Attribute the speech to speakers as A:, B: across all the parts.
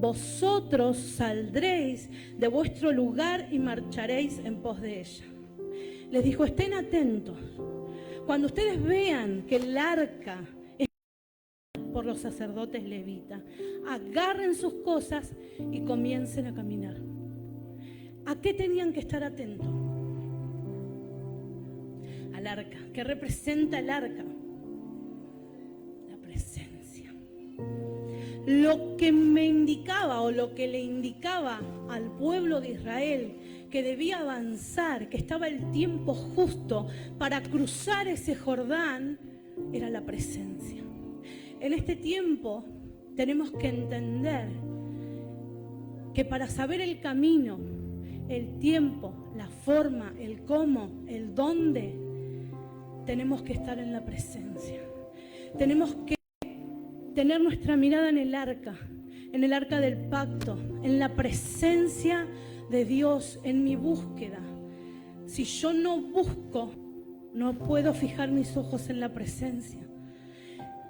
A: vosotros saldréis de vuestro lugar y marcharéis en pos de ella. Les dijo, estén atentos. Cuando ustedes vean que el arca es por los sacerdotes levitas, agarren sus cosas y comiencen a caminar. ¿A qué tenían que estar atentos? Al arca. ¿Qué representa el arca? La presencia. Lo que me indicaba o lo que le indicaba al pueblo de Israel que debía avanzar, que estaba el tiempo justo para cruzar ese Jordán, era la presencia. En este tiempo tenemos que entender que para saber el camino, el tiempo, la forma, el cómo, el dónde, tenemos que estar en la presencia. Tenemos que tener nuestra mirada en el arca del pacto, en la presencia de Dios, en mi búsqueda. Si yo no busco, no puedo fijar mis ojos en la presencia.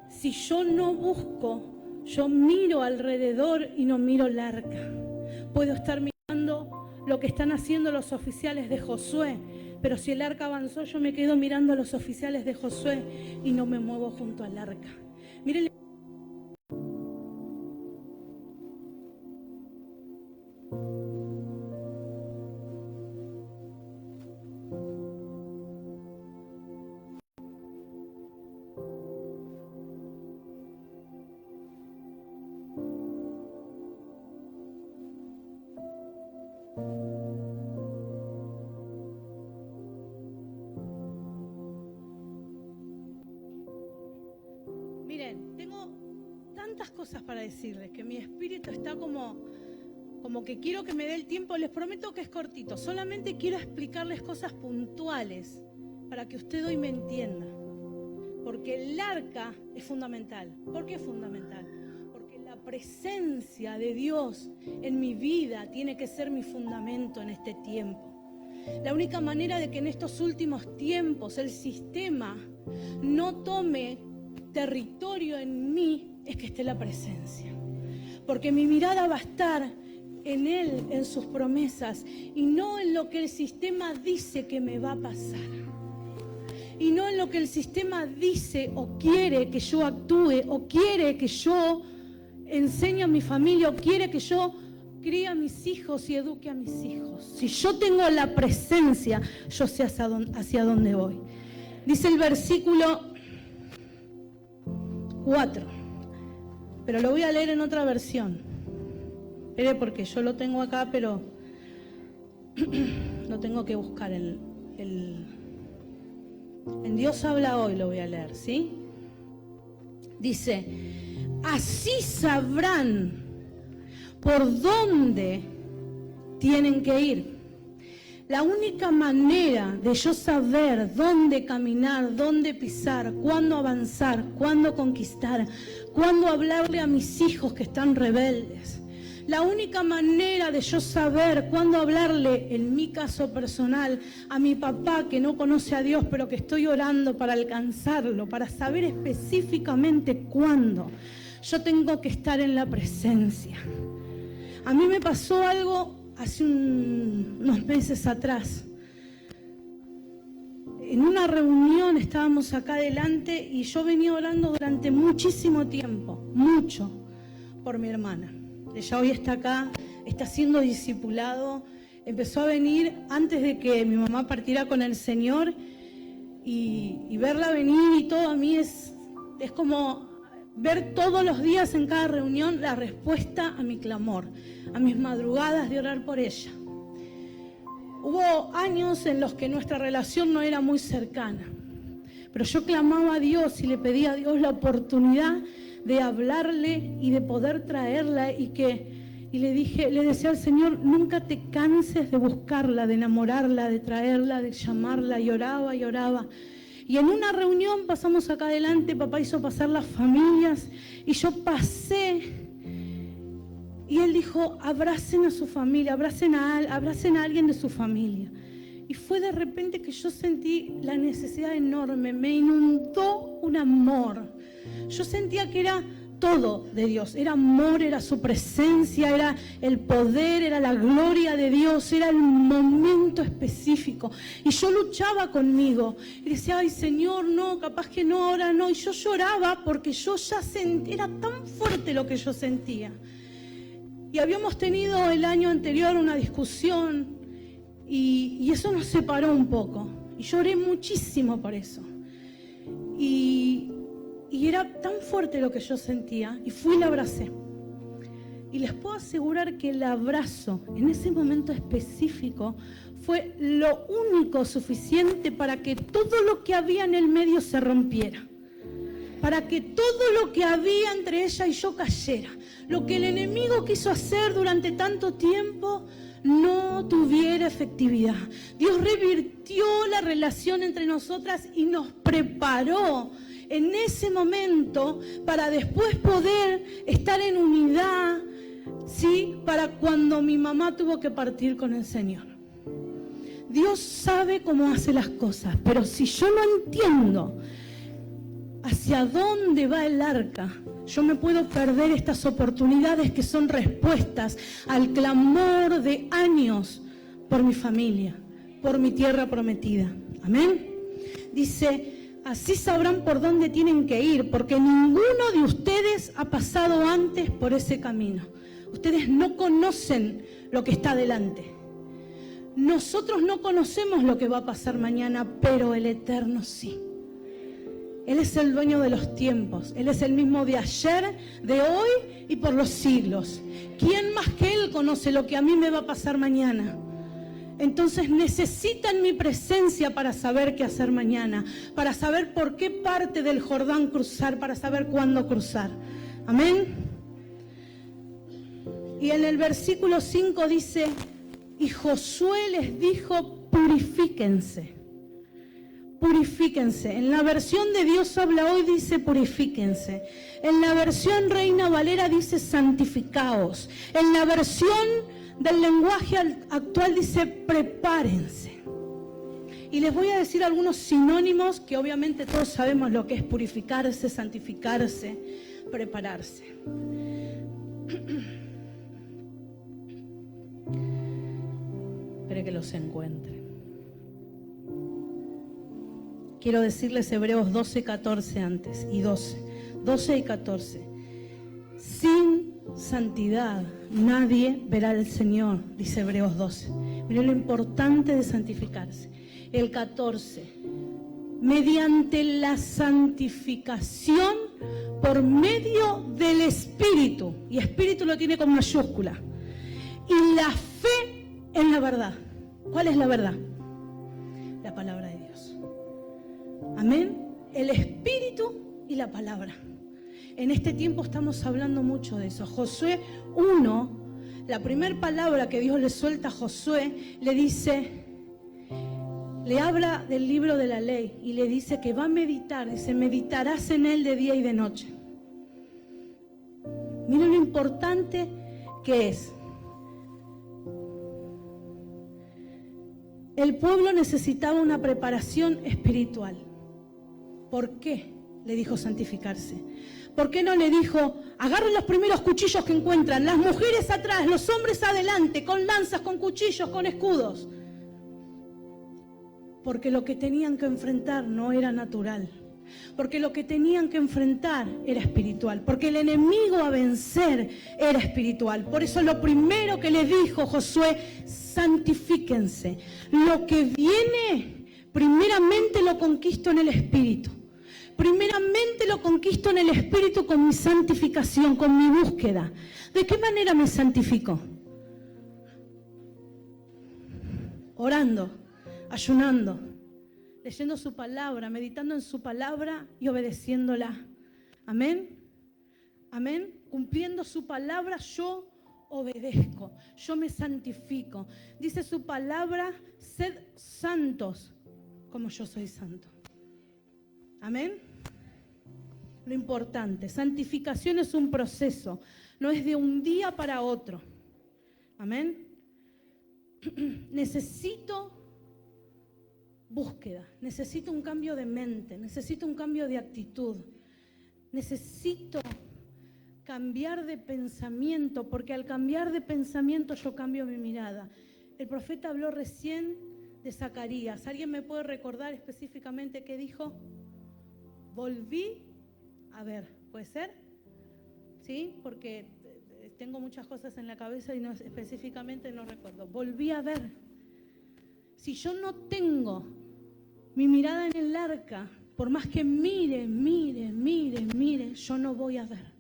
A: Si yo no busco, yo miro alrededor y no miro el arca. Puedo estar mirando lo que están haciendo los oficiales de Josué, pero si el arca avanzó, yo me quedo mirando a los oficiales de Josué y no me muevo junto al arca. Miren. Miren, tengo tantas cosas para decirles que mi espíritu está como que quiero que me dé el tiempo. Les prometo que es cortito, solamente quiero explicarles cosas puntuales para que usted hoy me entienda. Porque el arca es fundamental. ¿Por qué es fundamental? Porque la presencia de Dios en mi vida tiene que ser mi fundamento en este tiempo. La única manera de que en estos últimos tiempos el sistema no tome territorio en mí es que esté la presencia, porque mi mirada va a estar en Él, en sus promesas, y no en lo que el sistema dice que me va a pasar, y no en lo que el sistema dice o quiere que yo actúe, o quiere que yo enseñe a mi familia, o quiere que yo críe a mis hijos y eduque a mis hijos. Si yo tengo la presencia, yo sé hacia dónde voy. Dice el versículo 4, pero lo voy a leer en otra versión. Espere, porque yo lo tengo acá, pero lo tengo que buscar. En Dios habla hoy lo voy a leer, ¿sí? Dice, así sabrán por dónde tienen que ir. La única manera de yo saber dónde caminar, dónde pisar, cuándo avanzar, cuándo conquistar, cuándo hablarle a mis hijos que están rebeldes. La única manera de yo saber cuándo hablarle, en mi caso personal, a mi papá que no conoce a Dios, pero que estoy orando para alcanzarlo, para saber específicamente cuándo. Yo tengo que estar en la presencia. A mí me pasó algo hace unos meses atrás. En una reunión estábamos acá adelante y yo venía orando durante muchísimo tiempo, mucho, por mi hermana. Ella hoy está acá, está siendo discipulado, empezó a venir antes de que mi mamá partiera con el Señor, y verla venir y todo a mí es como ver todos los días en cada reunión la respuesta a mi clamor, a mis madrugadas de orar por ella. Hubo años en los que nuestra relación no era muy cercana, pero yo clamaba a Dios y le pedía a Dios la oportunidad de hablarle y de poder traerla, y le decía al Señor, nunca te canses de buscarla, de enamorarla, de traerla, de llamarla, y oraba y oraba. Y en una reunión pasamos acá adelante, papá hizo pasar las familias y yo pasé, y él dijo, abracen a su familia, abracen a alguien de su familia. Y fue de repente que yo sentí la necesidad enorme, me inundó un amor. Yo sentía que era todo de Dios. Era amor, era su presencia, era el poder, era la gloria de Dios, era el momento específico. Y yo luchaba conmigo y decía, ay Señor, no, capaz que no, ahora no. Y yo lloraba porque yo ya sentía, era tan fuerte lo que yo sentía. Y habíamos tenido el año anterior una discusión y eso nos separó un poco. Y lloré muchísimo por eso. Y era tan fuerte lo que yo sentía, y fui y la abracé. Y les puedo asegurar que el abrazo en ese momento específico fue lo único suficiente para que todo lo que había en el medio se rompiera. Para que todo lo que había entre ella y yo cayera. Lo que el enemigo quiso hacer durante tanto tiempo no tuviera efectividad. Dios revirtió la relación entre nosotras y nos preparó en ese momento para después poder estar en unidad, ¿sí? Para cuando mi mamá tuvo que partir con el Señor. Dios sabe cómo hace las cosas, pero si yo no entiendo hacia dónde va el arca, yo me puedo perder estas oportunidades que son respuestas al clamor de años por mi familia, por mi tierra prometida. Amén. Dice, así sabrán por dónde tienen que ir, porque ninguno de ustedes ha pasado antes por ese camino. Ustedes no conocen lo que está adelante. Nosotros no conocemos lo que va a pasar mañana, pero el Eterno sí. Él es el dueño de los tiempos. Él es el mismo de ayer, de hoy y por los siglos. ¿Quién más que Él conoce lo que a mí me va a pasar mañana? Entonces necesitan mi presencia para saber qué hacer mañana, para saber por qué parte del Jordán cruzar, para saber cuándo cruzar. Amén. Y en el versículo 5 dice, y Josué les dijo, purifíquense. Purifíquense. En la versión de Dios habla hoy dice purifíquense. En la versión Reina Valera dice santificaos. En la versión del lenguaje actual dice prepárense. Y les voy a decir algunos sinónimos que obviamente todos sabemos lo que es purificarse, santificarse, prepararse. Espere que los encuentre. Quiero decirles Hebreos 12:14 antes y 12 y 14. Sin santidad nadie verá al Señor, dice Hebreos 12. Miren lo importante de santificarse. El 14. Mediante la santificación por medio del Espíritu. Y Espíritu lo tiene con mayúscula. Y la fe en la verdad. ¿Cuál es la verdad? La palabra de Dios. Amén. El Espíritu y la palabra. En este tiempo estamos hablando mucho de eso. Josué 1, la primera palabra que Dios le suelta a Josué, le dice, le habla del libro de la ley y le dice que va a meditar, dice, meditarás en él de día y de noche. Miren lo importante que es. El pueblo necesitaba una preparación espiritual. ¿Por qué le dijo santificarse? ¿Por qué no le dijo, agarren los primeros cuchillos que encuentran, las mujeres atrás, los hombres adelante, con lanzas, con cuchillos, con escudos? Porque lo que tenían que enfrentar no era natural. Porque lo que tenían que enfrentar era espiritual. Porque el enemigo a vencer era espiritual. Por eso lo primero que le dijo Josué, santifíquense. Lo que viene, primeramente lo conquisto en el espíritu. Primeramente lo conquisto en el espíritu con mi santificación, con mi búsqueda. ¿De qué manera me santifico? Orando, ayunando, leyendo su palabra, meditando en su palabra y obedeciéndola. Amén. Amén. Cumpliendo su palabra, yo obedezco, yo me santifico. Dice su palabra, sed santos como yo soy santo. Amén. Lo importante, santificación es un proceso, no es de un día para otro. Amén. Necesito búsqueda, necesito un cambio de mente, necesito un cambio de actitud, necesito cambiar de pensamiento, porque al cambiar de pensamiento yo cambio mi mirada. El profeta habló recién de Zacarías. ¿Alguien me puede recordar específicamente qué dijo? Volví a ver, ¿puede ser? ¿Sí? Porque tengo muchas cosas en la cabeza y no, específicamente no recuerdo. Volví a ver. Si yo no tengo mi mirada en el arca, por más que mire, yo no voy a ver.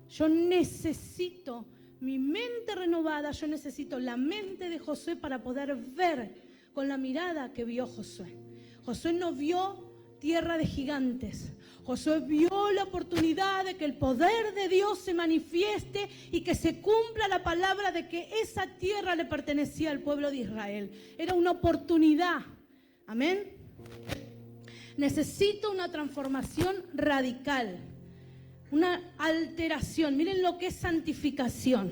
A: Yo necesito mi mente renovada, yo necesito la mente de Josué para poder ver con la mirada que vio Josué. Josué no vio tierra de gigantes. Josué vio la oportunidad de que el poder de Dios se manifieste y que se cumpla la palabra de que esa tierra le pertenecía al pueblo de Israel. Era una oportunidad. Amén. Necesito una transformación radical, una alteración. Miren lo que es santificación.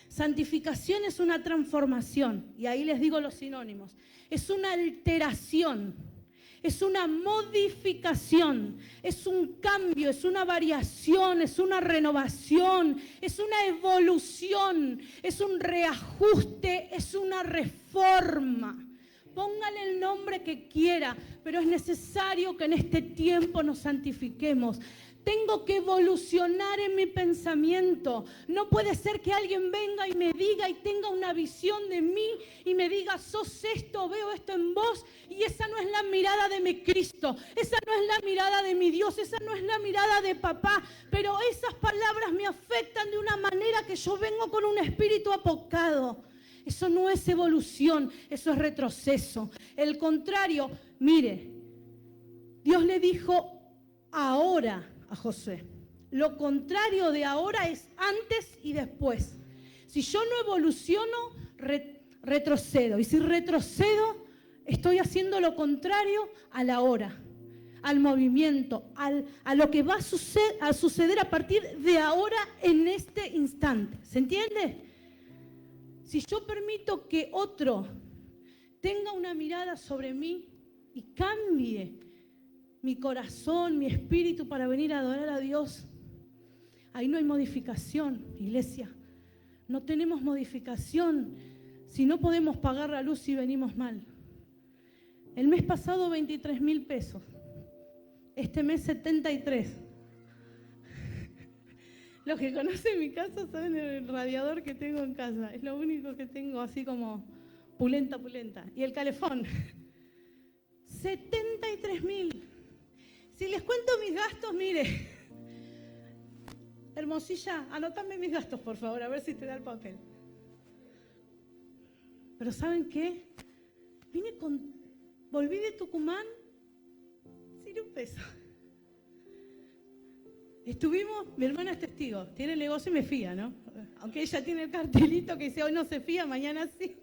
A: Santificación es una transformación, y ahí les digo los sinónimos. Es una alteración, es una modificación, es un cambio, es una variación, es una renovación, es una evolución, es un reajuste, es una reforma. Póngale el nombre que quiera, pero es necesario que en este tiempo nos santifiquemos. Tengo que evolucionar en mi pensamiento. No puede ser que alguien venga y me diga y tenga una visión de mí y me diga, sos esto, veo esto en vos, y esa no es la mirada de mi Cristo, esa no es la mirada de mi Dios, esa no es la mirada de papá, pero esas palabras me afectan de una manera que yo vengo con un espíritu apocado. Eso no es evolución, eso es retroceso. El contrario, mire, Dios le dijo ahora a Josué. Lo contrario de ahora es antes y después. Si yo no evoluciono, retrocedo. Y si retrocedo, estoy haciendo lo contrario a la hora, al movimiento, a lo que va a suceder a partir de ahora en este instante. ¿Se entiende? Si yo permito que otro tenga una mirada sobre mí y cambie mi corazón, mi espíritu para venir a adorar a Dios, ahí no hay modificación, iglesia. No tenemos modificación si no podemos pagar la luz si venimos mal. El mes pasado 23.000 pesos, este mes 73. Los que conocen mi casa saben el radiador que tengo en casa. Es lo único que tengo así como pulenta. Y el calefón. 73.000. Si les cuento mis gastos, mire. Hermosilla, anótame mis gastos, por favor, a ver si te da el papel. Pero ¿saben qué? Volví de Tucumán sin un peso. Estuvimos, mi hermana es testigo, tiene el negocio y me fía, ¿no? Aunque ella tiene el cartelito que dice hoy no se fía, mañana sí.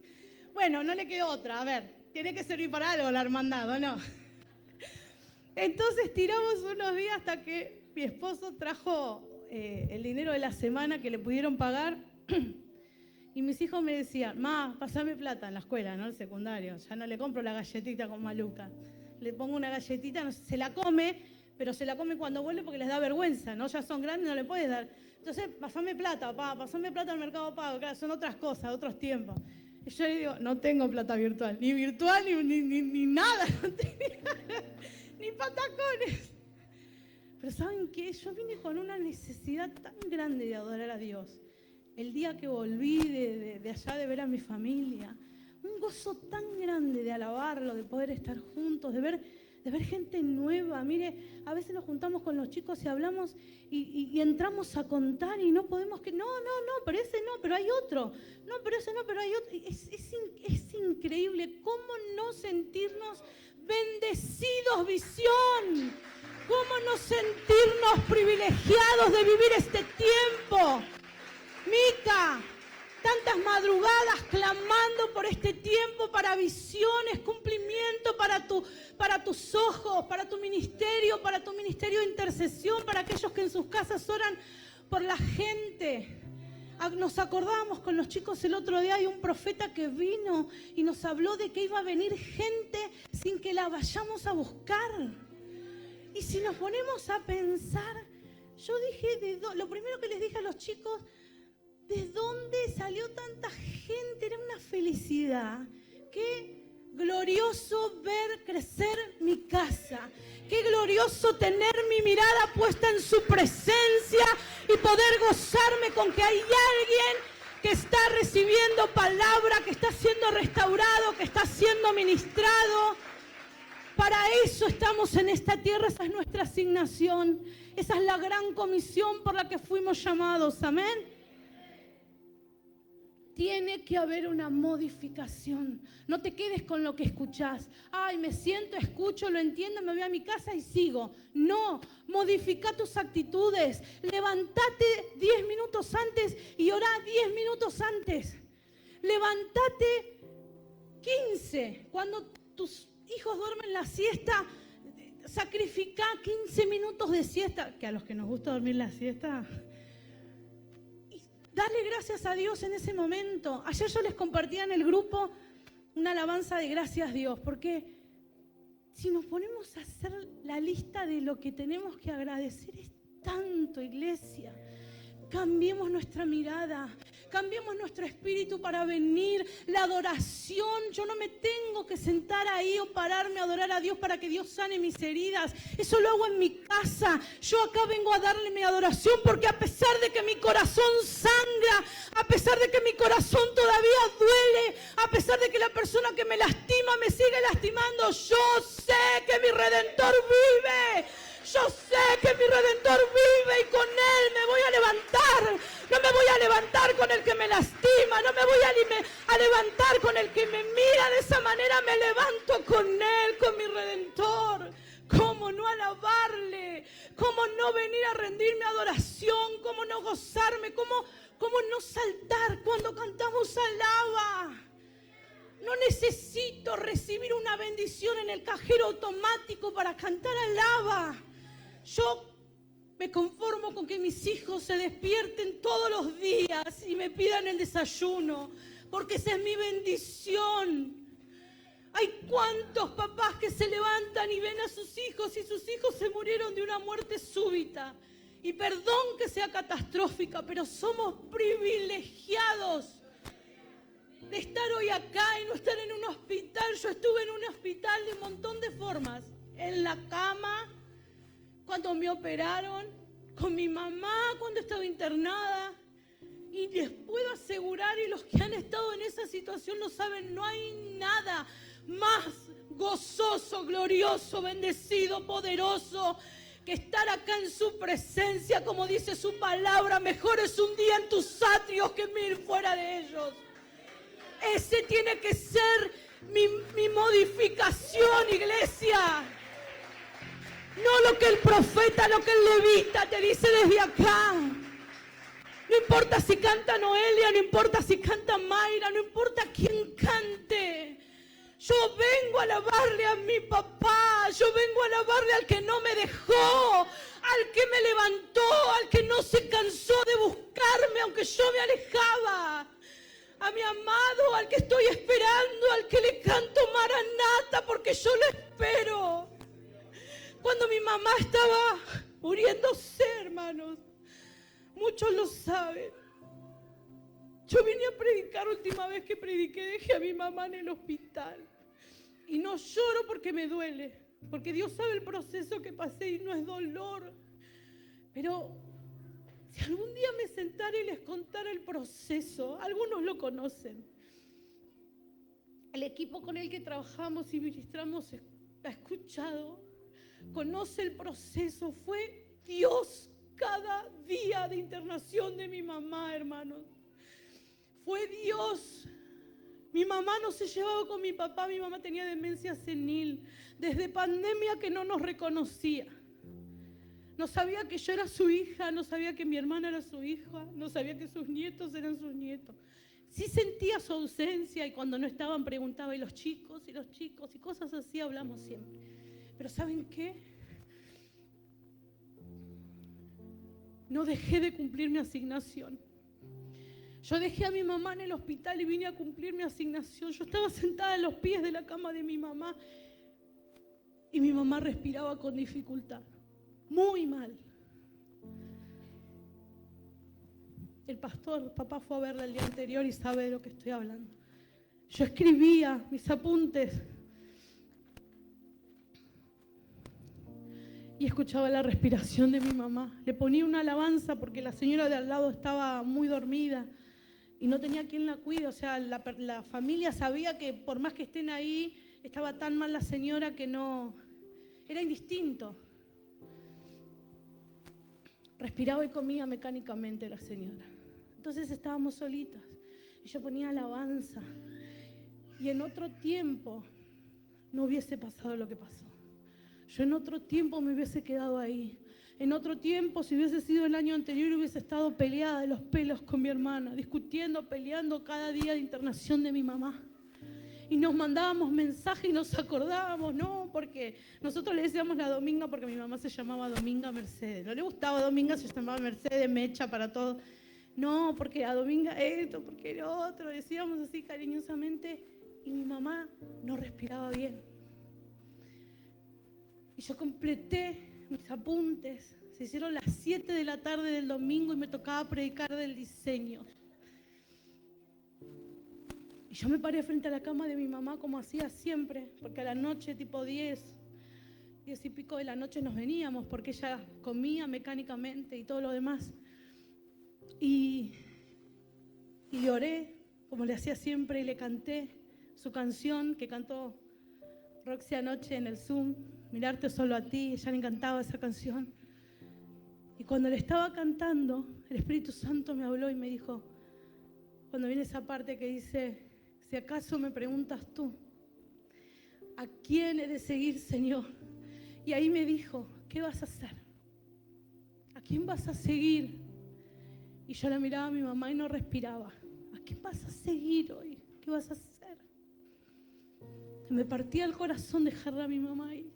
A: Bueno, no le quedó otra, a ver, tiene que servir para algo la hermandad, ¿o no? Entonces tiramos unos días hasta que mi esposo trajo el dinero de la semana que le pudieron pagar y mis hijos me decían, ma, pasame plata en la escuela, ¿no? El secundario, ya no le compro la galletita con Maluca, le pongo una galletita, no, se la come, pero se la come cuando vuelve porque les da vergüenza, ¿no? Ya son grandes, no le puedes dar. Entonces, pasame plata, papá, pasame plata al Mercado Pago, claro, son otras cosas, otros tiempos. Y yo le digo, no tengo plata virtual, ni nada, no tenía, ni patacones. Pero ¿saben qué? Yo vine con una necesidad tan grande de adorar a Dios. El día que volví de allá de ver a mi familia, un gozo tan grande de alabarlo, de poder estar juntos, de ver gente nueva. Mire, a veces nos juntamos con los chicos y hablamos y entramos a contar y no podemos que, no, pero ese no, pero hay otro. No, pero ese no, pero hay otro. Es increíble cómo no sentirnos bendecidos, visión. Cómo no sentirnos privilegiados de vivir este tiempo. Mica, tantas madrugadas clamando por este tiempo, para visiones, cumplimiento para tus ojos, para tu ministerio de intercesión, para aquellos que en sus casas oran por la gente. Nos acordábamos con los chicos el otro día de un profeta que vino y nos habló de que iba a venir gente sin que la vayamos a buscar. Y si nos ponemos a pensar, yo dije, lo primero que les dije a los chicos, ¿de dónde salió tanta gente? Era una felicidad. Qué glorioso ver crecer mi casa. Qué glorioso tener mi mirada puesta en su presencia y poder gozarme con que hay alguien que está recibiendo palabra, que está siendo restaurado, que está siendo ministrado. Para eso estamos en esta tierra, esa es nuestra asignación. Esa es la gran comisión por la que fuimos llamados, amén. Tiene que haber una modificación. No te quedes con lo que escuchás. Ay, me siento, escucho, lo entiendo, me voy a mi casa y sigo. No, modifica tus actitudes. Levántate 10 minutos antes y orá 10 minutos antes. Levántate 15. Cuando tus hijos duermen la siesta, sacrifica 15 minutos de siesta. Que a los que nos gusta dormir la siesta... Dale gracias a Dios en ese momento. Ayer yo les compartía en el grupo una alabanza de gracias a Dios, porque si nos ponemos a hacer la lista de lo que tenemos que agradecer, es tanto, iglesia. Cambiemos nuestra mirada, cambiemos nuestro espíritu para venir. La adoración, yo no me tengo que sentar ahí o pararme a adorar a Dios para que Dios sane mis heridas. Eso lo hago en mi casa. Yo acá vengo a darle mi adoración porque a pesar de que mi corazón sangra, a pesar de que mi corazón todavía duele, a pesar de que la persona que me lastima me sigue lastimando, yo sé que mi Redentor vive. Yo sé que mi Redentor vive y con Él me voy a levantar. No me voy a levantar con el que me lastima. No me voy a levantar con el que me mira de esa manera. Me levanto con Él, con mi Redentor. ¿Cómo no alabarle? ¿Cómo no venir a rendirme adoración? ¿Cómo no gozarme? ¿Cómo no saltar cuando cantamos alaba? No necesito recibir una bendición en el cajero automático para cantar alaba. Yo me conformo con que mis hijos se despierten todos los días y me pidan el desayuno, porque esa es mi bendición. Hay cuantos papás que se levantan y ven a sus hijos y sus hijos se murieron de una muerte súbita. Y perdón que sea catastrófica, pero somos privilegiados de estar hoy acá y no estar en un hospital. Yo estuve en un hospital de un montón de formas. En la cama, cuando me operaron, con mi mamá cuando estaba internada. Y les puedo asegurar, y los que han estado en esa situación lo saben, no hay nada más gozoso, glorioso, bendecido, poderoso que estar acá en su presencia, como dice su palabra. Mejor es un día en tus atrios que 1000 fuera de ellos. Ese tiene que ser mi modificación, iglesia. No lo que el profeta, lo que el levita te dice desde acá. No importa si canta Noelia, no importa si canta Mayra, no importa quién cante. Yo vengo a alabarle a mi papá, yo vengo a alabarle al que no me dejó, al que me levantó, al que no se cansó de buscarme aunque yo me alejaba. A mi amado, al que estoy esperando, al que le canto Maranata, porque yo lo espero. Cuando mi mamá estaba muriéndose, hermanos, muchos lo saben. Yo vine a predicar, última vez que prediqué, dejé a mi mamá en el hospital. Y no lloro porque me duele, porque Dios sabe el proceso que pasé y no es dolor. Pero si algún día me sentara y les contara el proceso, algunos lo conocen. El equipo con el que trabajamos y ministramos ha escuchado, conoce el proceso. Fue Dios cada día de internación de mi mamá, hermanos. Fue Dios. Mi mamá no se llevaba con mi papá, mi mamá tenía demencia senil. Desde pandemia que no nos reconocía. No sabía que yo era su hija, no sabía que mi hermana era su hija, no sabía que sus nietos eran sus nietos. Sí sentía su ausencia y cuando no estaban preguntaba, y los chicos, y cosas así hablamos siempre. Pero ¿saben qué? No dejé de cumplir mi asignación. Yo dejé a mi mamá en el hospital y vine a cumplir mi asignación. Yo estaba sentada en los pies de la cama de mi mamá y mi mamá respiraba con dificultad, muy mal. El pastor, papá fue a verla el día anterior y sabe de lo que estoy hablando. Yo escribía mis apuntes y escuchaba la respiración de mi mamá. Le ponía una alabanza porque la señora de al lado estaba muy dormida y no tenía quien la cuide. O sea, la familia sabía que por más que estén ahí, estaba tan mal la señora que no... Era indistinto. Respiraba y comía mecánicamente la señora. Entonces estábamos solitas y yo ponía alabanza. Y en otro tiempo no hubiese pasado lo que pasó. Yo en otro tiempo me hubiese quedado ahí. En otro tiempo, si hubiese sido el año anterior, hubiese estado peleada de los pelos con mi hermana, discutiendo, peleando cada día de internación de mi mamá. Y nos mandábamos mensajes y nos acordábamos, ¿no? Porque nosotros le decíamos la Dominga porque mi mamá se llamaba Dominga Mercedes. No le gustaba Dominga, se llamaba Mercedes, Mecha para todo. No, porque a Dominga esto, porque lo otro. Decíamos así cariñosamente y mi mamá no respiraba bien. Y yo completé mis apuntes. Se hicieron las 7 de la tarde del domingo y me tocaba predicar del diseño. Y yo me paré frente a la cama de mi mamá como hacía siempre, porque a la noche, tipo 10 y pico de la noche nos veníamos, porque ella comía mecánicamente y todo lo demás. Y le oré, como le hacía siempre, y le canté su canción que cantó Roxy anoche en el Zoom, Mirarte solo a ti. Ella le encantaba esa canción. Y cuando le estaba cantando, el Espíritu Santo me habló y me dijo, cuando viene esa parte que dice, si acaso me preguntas tú, ¿a quién he de seguir, Señor? Y ahí me dijo, ¿qué vas a hacer? ¿A quién vas a seguir? Y yo la miraba a mi mamá y no respiraba. ¿A quién vas a seguir hoy? ¿Qué vas a hacer? Me partía el corazón dejarla a mi mamá ahí.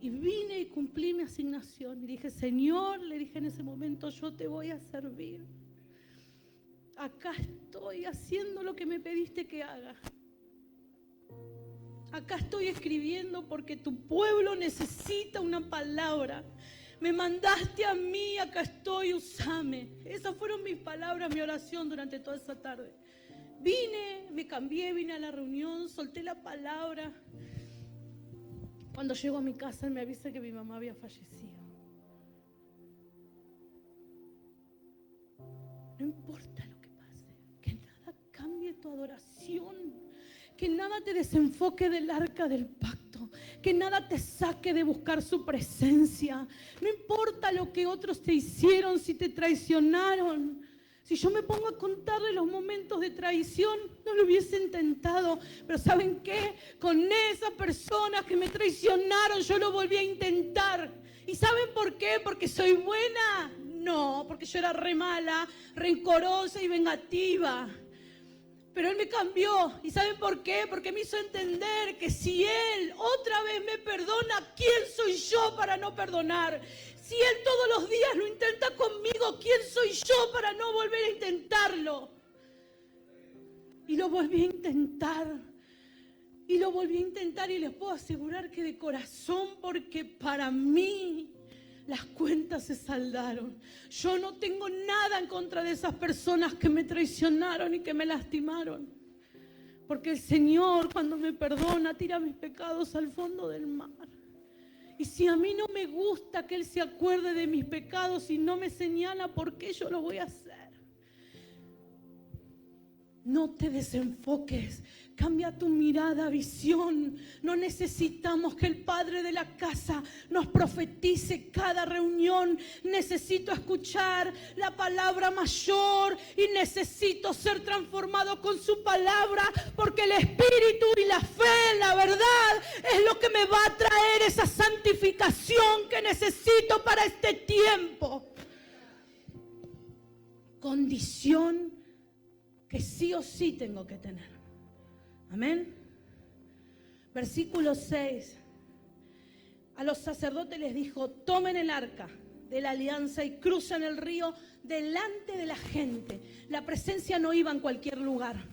A: Y vine y cumplí mi asignación. Y dije, Señor, le dije en ese momento, yo te voy a servir. Acá estoy haciendo lo que me pediste que haga. Acá estoy escribiendo porque tu pueblo necesita una palabra. Me mandaste a mí, acá estoy, usame. Esas fueron mis palabras, mi oración durante toda esa tarde. Vine, me cambié, vine a la reunión, solté la palabra. Cuando llego a mi casa, me avisa que mi mamá había fallecido. No importa lo que pase, que nada cambie tu adoración, que nada te desenfoque del arca del pacto, que nada te saque de buscar su presencia. No importa lo que otros te hicieron, si te traicionaron. Si yo me pongo a contarle los momentos de traición, no lo hubiese intentado. Pero ¿saben qué? Con esas personas que me traicionaron, yo lo volví a intentar. ¿Y saben por qué? ¿Porque soy buena? No, porque yo era re mala, rencorosa y vengativa. Pero Él me cambió. ¿Y saben por qué? Porque me hizo entender que si Él otra vez me perdona, ¿quién soy yo para no perdonar? Si Él todos los días lo intenta conmigo, ¿quién soy yo para no volver a intentarlo? Y lo volví a intentar. Y lo volví a intentar y les puedo asegurar que de corazón, porque para mí las cuentas se saldaron. Yo no tengo nada en contra de esas personas que me traicionaron y que me lastimaron. Porque el Señor, cuando me perdona, tira mis pecados al fondo del mar. Y si a mí no me gusta que Él se acuerde de mis pecados y no me señala, ¿por qué yo lo voy a hacer? No te desenfoques, cambia tu mirada, visión. No necesitamos que el padre de la casa nos profetice cada reunión. Necesito escuchar la palabra mayor y necesito ser transformado con su palabra, porque el espíritu y la fe, la verdad, es lo que me va a traer esa santificación que necesito para este tiempo. Condición que sí o sí tengo que tener. Amén. Versículo 6. A los sacerdotes les dijo, tomen el arca de la alianza y cruzan el río delante de la gente. La presencia no iba en cualquier lugar.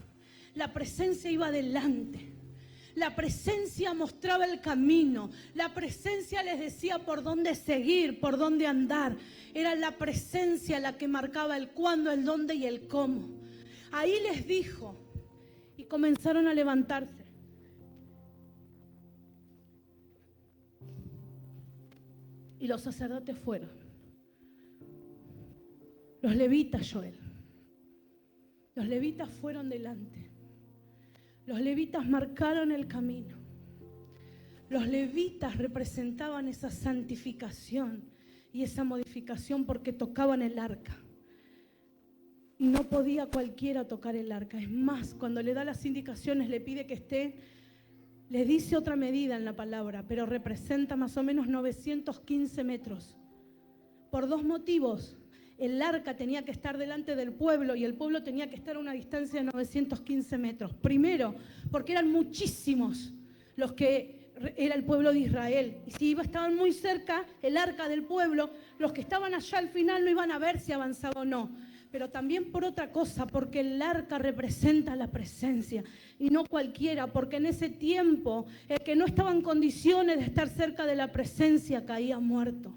A: La presencia iba delante. La presencia mostraba el camino. La presencia les decía por dónde seguir, por dónde andar. Era la presencia la que marcaba el cuándo, el dónde y el cómo. Ahí les dijo y comenzaron a levantarse. Y los sacerdotes fueron. Los levitas, Joel. Los levitas fueron delante. Los levitas marcaron el camino. Los levitas representaban esa santificación y esa modificación porque tocaban el arca. Y no podía cualquiera tocar el arca. Es más, cuando le da las indicaciones, le pide que esté, le dice otra medida en la palabra, pero representa más o menos 915 metros. Por dos motivos. El arca tenía que estar delante del pueblo y el pueblo tenía que estar a una distancia de 915 metros. Primero, porque eran muchísimos los que era el pueblo de Israel. Y si estaban muy cerca, el arca del pueblo, los que estaban allá al final no iban a ver si avanzaba o no. Pero también por otra cosa, porque el arca representa la presencia. Y no cualquiera, porque en ese tiempo el que no estaba en condiciones de estar cerca de la presencia caía muerto.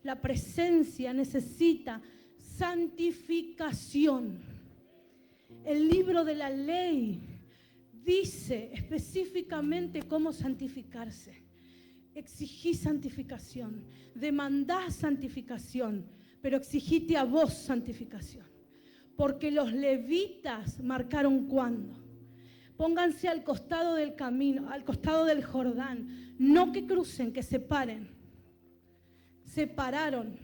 A: La presencia necesita santificación. El libro de la ley dice específicamente cómo santificarse. Exigí santificación, demandá santificación, pero exigite a vos santificación. Porque los levitas marcaron cuándo. Pónganse al costado del camino, al costado del Jordán. No que crucen, que se paren. Se pararon.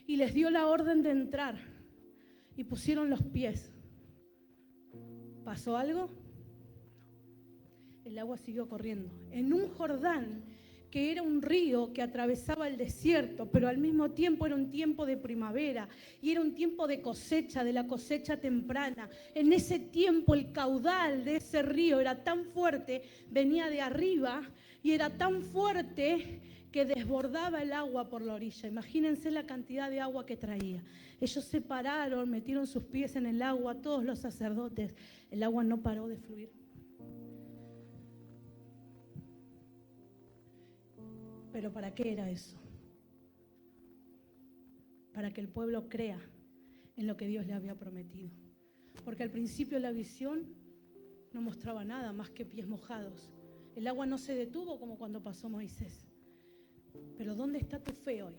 A: Y les dio la orden de entrar. Y pusieron los pies. ¿Pasó algo? El agua siguió corriendo. En un Jordán que era un río que atravesaba el desierto, pero al mismo tiempo era un tiempo de primavera y era un tiempo de cosecha, de la cosecha temprana. En ese tiempo el caudal de ese río era tan fuerte, venía de arriba y era tan fuerte que desbordaba el agua por la orilla. Imagínense la cantidad de agua que traía. Ellos se pararon, metieron sus pies en el agua, todos los sacerdotes. El agua no paró de fluir. ¿Pero para qué era eso? Para que el pueblo crea en lo que Dios le había prometido. Porque al principio la visión no mostraba nada más que pies mojados. El agua no se detuvo como cuando pasó Moisés. Pero ¿dónde está tu fe hoy?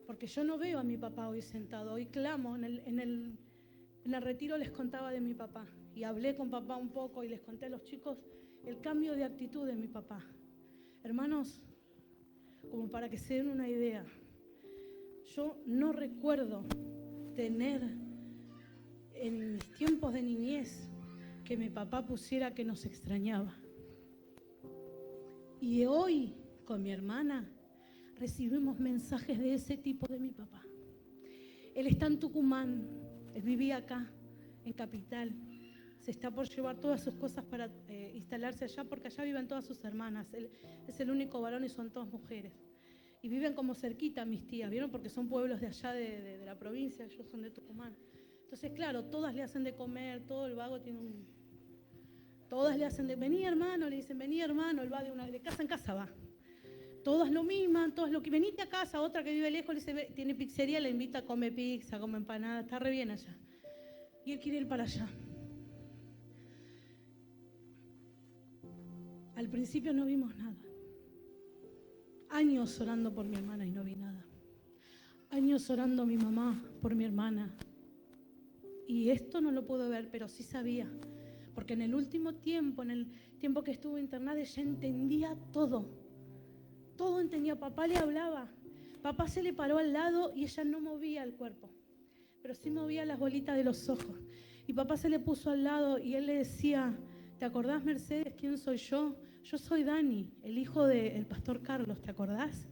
A: Porque yo no veo a mi papá hoy sentado. Hoy clamo, en el retiro les contaba de mi papá. Y hablé con papá un poco y les conté a los chicos el cambio de actitud de mi papá. Hermanos, como para que se den una idea, yo no recuerdo tener en mis tiempos de niñez que mi papá pusiera que nos extrañaba. Y hoy, con mi hermana, recibimos mensajes de ese tipo de mi papá. Él está en Tucumán, él vivía acá, en Capital. Se está por llevar todas sus cosas para instalarse allá, porque allá viven todas sus hermanas. Él es el único varón y son todas mujeres. Y viven como cerquita mis tías, ¿vieron? Porque son pueblos de allá de la provincia, ellos son de Tucumán. Entonces, claro, todas le hacen de comer, todo el vago tiene un... Todas le hacen de, vení hermano, le dicen, vení hermano, él va de casa en casa va. Todas lo misman, todas lo que venite a casa, otra que vive lejos, le dice, tiene pizzería, le invita a comer pizza, a comer empanada, está re bien allá. Y él quiere ir para allá. Al principio no vimos nada. Años orando por mi hermana y no vi nada. Años orando a mi mamá por mi hermana. Y esto no lo puedo ver, pero sí sabía. Porque en el último tiempo, en el tiempo que estuvo internada, ella entendía todo. Todo entendía. Papá le hablaba. Papá se le paró al lado y ella no movía el cuerpo. Pero sí movía las bolitas de los ojos. Y papá se le puso al lado y él le decía, ¿te acordás, Mercedes, quién soy yo? Yo soy Dani, el hijo del pastor Carlos, ¿te acordás?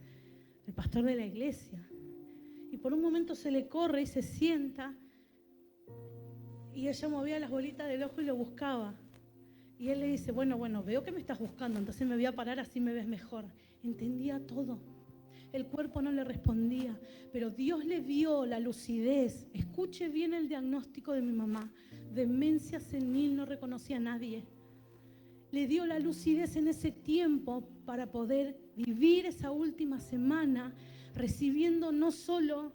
A: El pastor de la iglesia. Y por un momento se le corre y se sienta. Y ella movía las bolitas del ojo y lo buscaba. Y él le dice, bueno, veo que me estás buscando, entonces me voy a parar, así me ves mejor. Entendía todo. el cuerpo no le respondía, pero Dios le dio la lucidez. Escuche bien el diagnóstico de mi mamá: demencia senil, no reconocía a nadie. Le dio la lucidez en ese tiempo para poder vivir esa última semana recibiendo no solo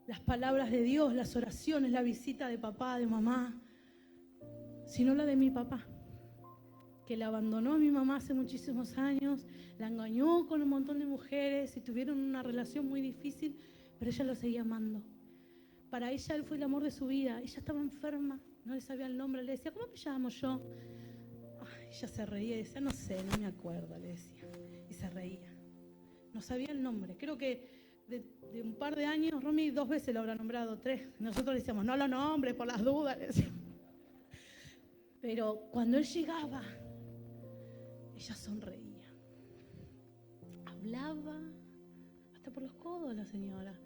A: las palabras de Dios, las oraciones, la visita de papá, de mamá, sino la de mi papá, que la abandonó a mi mamá hace muchísimos años, la engañó con un montón de mujeres y tuvieron una relación muy difícil, pero ella lo seguía amando. Para ella él fue el amor de su vida. Ella estaba enferma, no le sabía el nombre, le decía: ¿cómo me llamo yo? Ay, ella se reía y decía: no sé, no me acuerdo, le decía. Y se reía. No sabía el nombre. Creo que de un par de años, Romy 2 veces lo habrá nombrado, 3. Nosotros le decíamos: no lo nombres por las dudas, le decíamos. Pero cuando él llegaba, ella sonreía. Hablaba hasta por los codos la señora.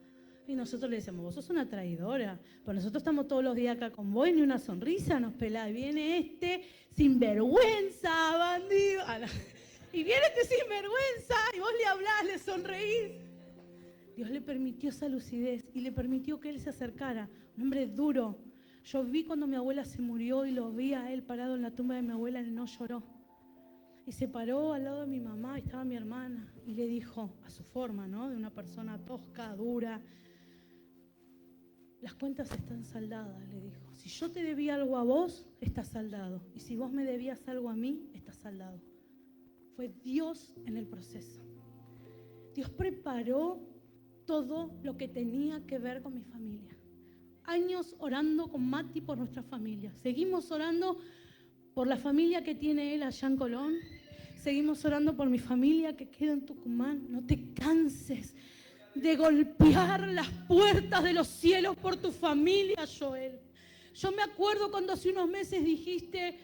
A: Y nosotros le decíamos: vos sos una traidora, pues nosotros estamos todos los días acá con vos y ni una sonrisa nos pelás. Viene este sinvergüenza, bandido. Y viene este sinvergüenza y vos le hablás, le sonreís. Dios le permitió esa lucidez y le permitió que él se acercara. Un hombre duro. Yo vi cuando mi abuela se murió y lo vi a él parado en la tumba de mi abuela, él no lloró. Y se paró al lado de mi mamá, y estaba mi hermana, y le dijo, a su forma, ¿no?, de una persona tosca, dura: las cuentas están saldadas, le dijo. Si yo te debía algo a vos, está saldado. Y si vos me debías algo a mí, está saldado. Fue Dios en el proceso. Dios preparó todo lo que tenía que ver con mi familia. Años orando con Mati por nuestra familia. Seguimos orando por la familia que tiene él allá en Colón. Seguimos orando por mi familia que queda en Tucumán. No te canses de golpear las puertas de los cielos por tu familia, Joel. Yo me acuerdo cuando hace unos meses dijiste: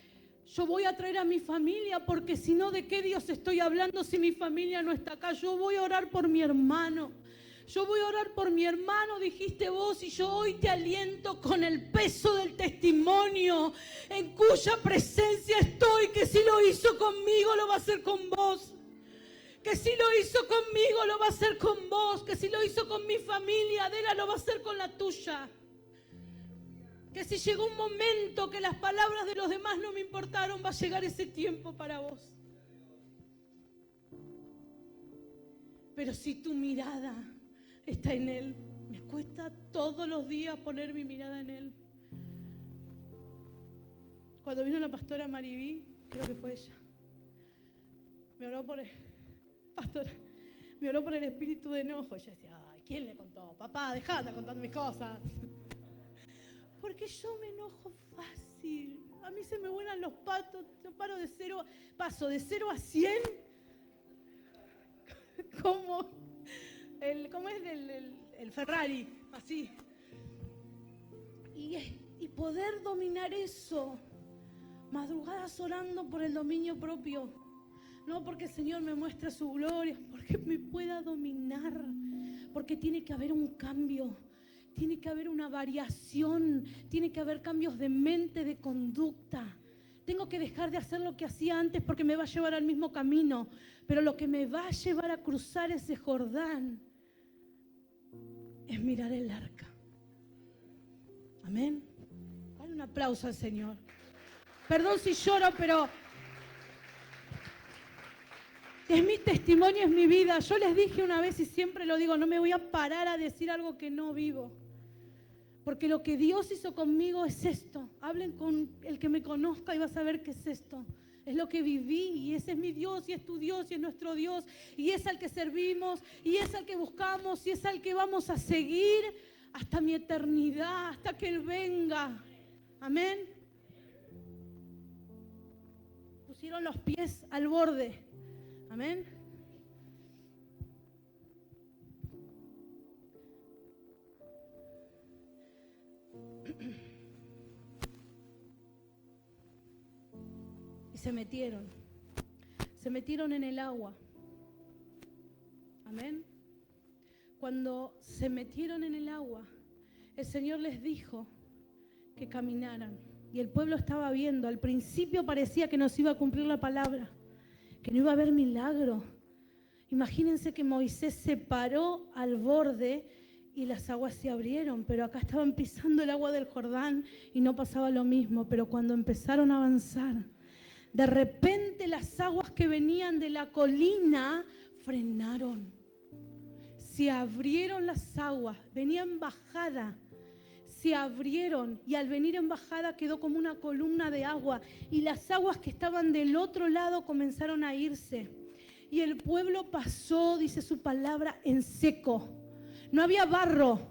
A: yo voy a traer a mi familia, porque si no, ¿de qué Dios estoy hablando si mi familia no está acá? Yo voy a orar por mi hermano. Yo voy a orar por mi hermano, dijiste vos, y yo hoy te aliento con el peso del testimonio en cuya presencia estoy, que si lo hizo conmigo, lo va a hacer con vos. Que si lo hizo conmigo, lo va a hacer con vos. Que si lo hizo con mi familia, Adela, lo va a hacer con la tuya. Que si llegó un momento que las palabras de los demás no me importaron, va a llegar ese tiempo para vos. Pero si tu mirada está en Él, me cuesta todos los días poner mi mirada en Él. Cuando vino la pastora Maribí, creo que fue ella, me oró por él. Pastor, me oró por el espíritu de enojo. Yo decía: ay, ¿quién le contó? Papá, dejate de contar mis cosas. Porque yo me enojo fácil. A mí se me vuelan los patos. Yo paso de 0 a 100. ¿Cómo es el Ferrari? Así. Y poder dominar eso. Madrugadas orando por el dominio propio. No porque el Señor me muestre su gloria, porque me pueda dominar. Porque tiene que haber un cambio. Tiene que haber una variación. Tiene que haber cambios de mente, de conducta. Tengo que dejar de hacer lo que hacía antes porque me va a llevar al mismo camino. Pero lo que me va a llevar a cruzar ese Jordán es mirar el arca. Amén. Dale un aplauso al Señor. Perdón si lloro, pero es mi testimonio, es mi vida. Yo les dije una vez y siempre lo digo: no me voy a parar a decir algo que no vivo. Porque lo que Dios hizo conmigo es esto. Hablen con el que me conozca y vas a ver qué es esto. Es lo que viví, y ese es mi Dios, y es tu Dios, y es nuestro Dios, y es al que servimos, y es al que buscamos, y es al que vamos a seguir hasta mi eternidad, hasta que Él venga. Amén. Pusieron los pies al borde. Amén. Y se metieron en el agua. Amén. Cuando se metieron en el agua, el Señor les dijo que caminaran. Y el pueblo estaba viendo. Al principio parecía que no se iba a cumplir la palabra, que no iba a haber milagro. Imagínense que Moisés se paró al borde y las aguas se abrieron, pero acá estaban pisando el agua del Jordán y no pasaba lo mismo. Pero cuando empezaron a avanzar, de repente las aguas que venían de la colina frenaron. Se abrieron las aguas, venía en bajada, se abrieron y al venir en bajada quedó como una columna de agua y las aguas que estaban del otro lado comenzaron a irse. Y el pueblo pasó, dice su palabra, en seco. No había barro.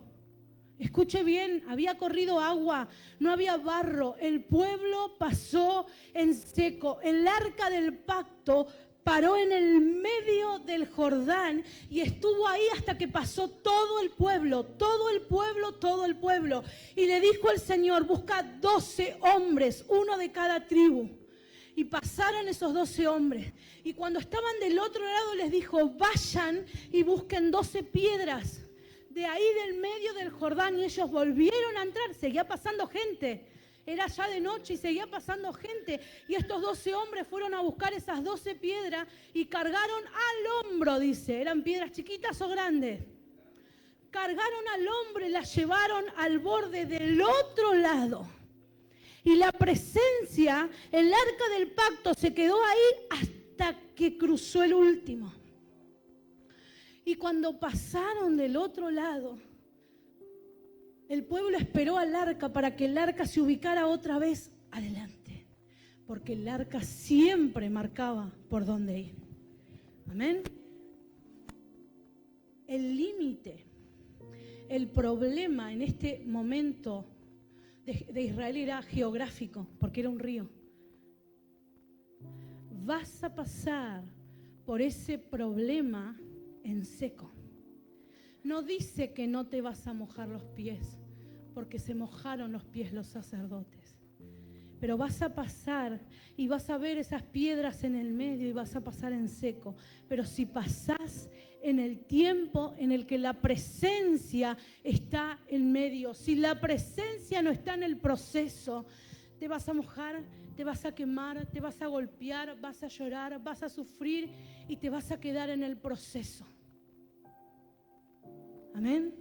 A: Escuche bien, había corrido agua, no había barro. El pueblo pasó en seco. El arca del pacto paró en el medio del Jordán y estuvo ahí hasta que pasó todo el pueblo, todo el pueblo, todo el pueblo. Y le dijo el Señor, busca 12 hombres, uno de cada tribu. Y pasaron esos 12 hombres. Y cuando estaban del otro lado les dijo, vayan y busquen 12 piedras de ahí del medio del Jordán. Y ellos volvieron a entrar, seguía pasando gente. Era ya de noche y seguía pasando gente. Y estos 12 hombres fueron a buscar esas 12 piedras y cargaron al hombro, dice. ¿Eran piedras chiquitas o grandes? Cargaron al hombro y las llevaron al borde del otro lado. Y la presencia, el arca del pacto se quedó ahí hasta que cruzó el último. Y cuando pasaron del otro lado, el pueblo esperó al arca para que el arca se ubicara otra vez adelante. Porque el arca siempre marcaba por dónde ir. Amén. El límite, el problema en este momento de Israel era geográfico, porque era un río. Vas a pasar por ese problema en seco. No dice que no te vas a mojar los pies, porque se mojaron los pies los sacerdotes. Pero vas a pasar y vas a ver esas piedras en el medio y vas a pasar en seco. Pero si pasás en el tiempo en el que la presencia está en medio, si la presencia no está en el proceso, te vas a mojar, te vas a quemar, te vas a golpear, vas a llorar, vas a sufrir y te vas a quedar en el proceso. Amén.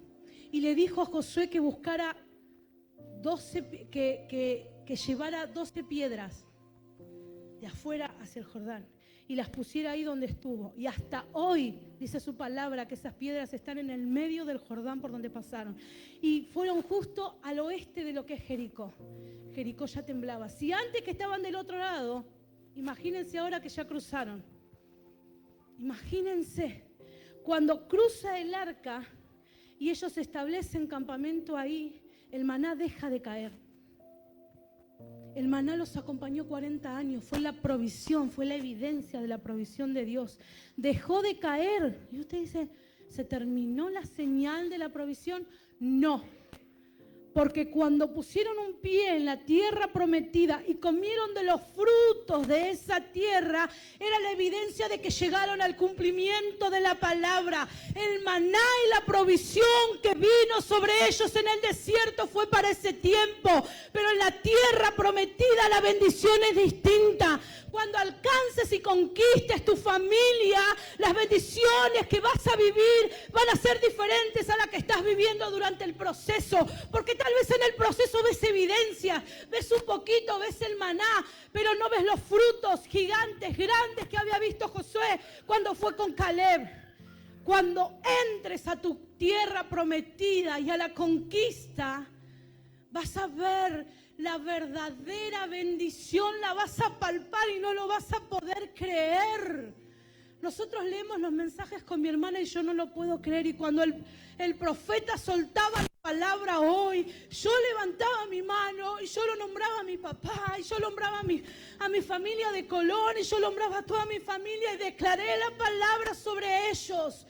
A: Y le dijo a Josué que buscara 12, que llevara 12 piedras de afuera hacia el Jordán y las pusiera ahí donde estuvo. Y hasta hoy dice su palabra que esas piedras están en el medio del Jordán por donde pasaron. Y fueron justo al oeste de lo que es Jericó. Jericó ya temblaba. Si antes que estaban del otro lado, imagínense ahora que ya cruzaron. Imagínense, cuando cruza el arca y ellos establecen campamento ahí, el maná deja de caer. El maná los acompañó 40 años, fue la provisión, fue la evidencia de la provisión de Dios. Dejó de caer. Y usted dice, ¿se terminó la señal de la provisión? No. Porque cuando pusieron un pie en la tierra prometida y comieron de los frutos de esa tierra, era la evidencia de que llegaron al cumplimiento de la palabra. El maná y la provisión que vino sobre ellos en el desierto fue para ese tiempo, pero en la tierra prometida la bendición es distinta. Cuando alcances y conquistes tu familia, las bendiciones que vas a vivir van a ser diferentes a las que estás viviendo durante el proceso, porque tal vez en el proceso ves evidencia, ves un poquito, ves el maná, pero no ves los frutos gigantes, grandes que había visto Josué cuando fue con Caleb. Cuando entres a tu tierra prometida y a la conquista, vas a ver la verdadera bendición, la vas a palpar y no lo vas a poder creer. Nosotros leemos los mensajes con mi hermana y yo no lo puedo creer. Y cuando el profeta soltaba la palabra hoy, yo levantaba mi mano y yo lo nombraba a mi papá, y yo nombraba a mi familia de Colón, y yo nombraba a toda mi familia y declaré la palabra sobre ellos.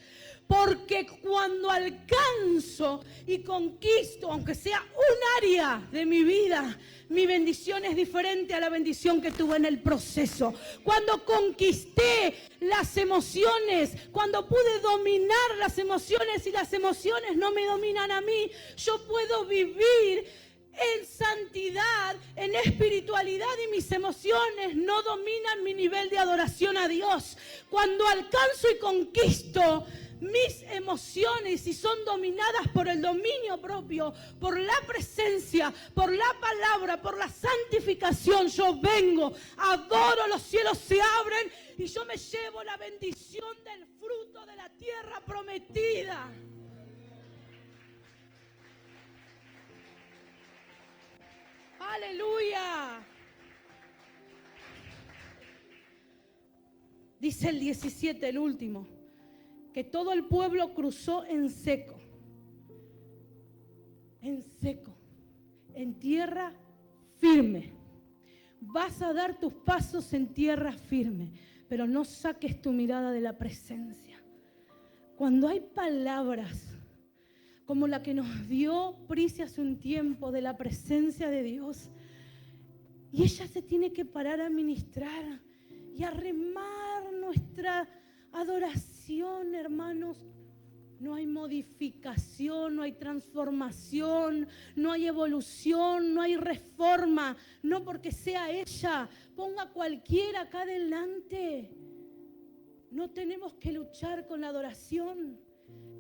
A: Porque cuando alcanzo y conquisto, aunque sea un área de mi vida, mi bendición es diferente a la bendición que tuve en el proceso. Cuando conquisté las emociones, cuando pude dominar las emociones y las emociones no me dominan a mí, yo puedo vivir en santidad, en espiritualidad, y mis emociones no dominan mi nivel de adoración a Dios. Cuando alcanzo y conquisto mis emociones y son dominadas por el dominio propio, por la presencia, por la palabra, por la santificación, yo vengo, adoro, los cielos se abren y yo me llevo la bendición del fruto de la tierra prometida. ¡Aleluya! Dice el 17, el último, que todo el pueblo cruzó en seco, en tierra firme. Vas a dar tus pasos en tierra firme, pero no saques tu mirada de la presencia. Cuando hay palabras como la que nos dio Prisi hace un tiempo de la presencia de Dios, y ella se tiene que parar a ministrar y a remar nuestra adoración, hermanos, no hay modificación, no hay transformación, no hay evolución, no hay reforma. No porque sea ella, ponga cualquiera acá adelante. No tenemos que luchar con la adoración.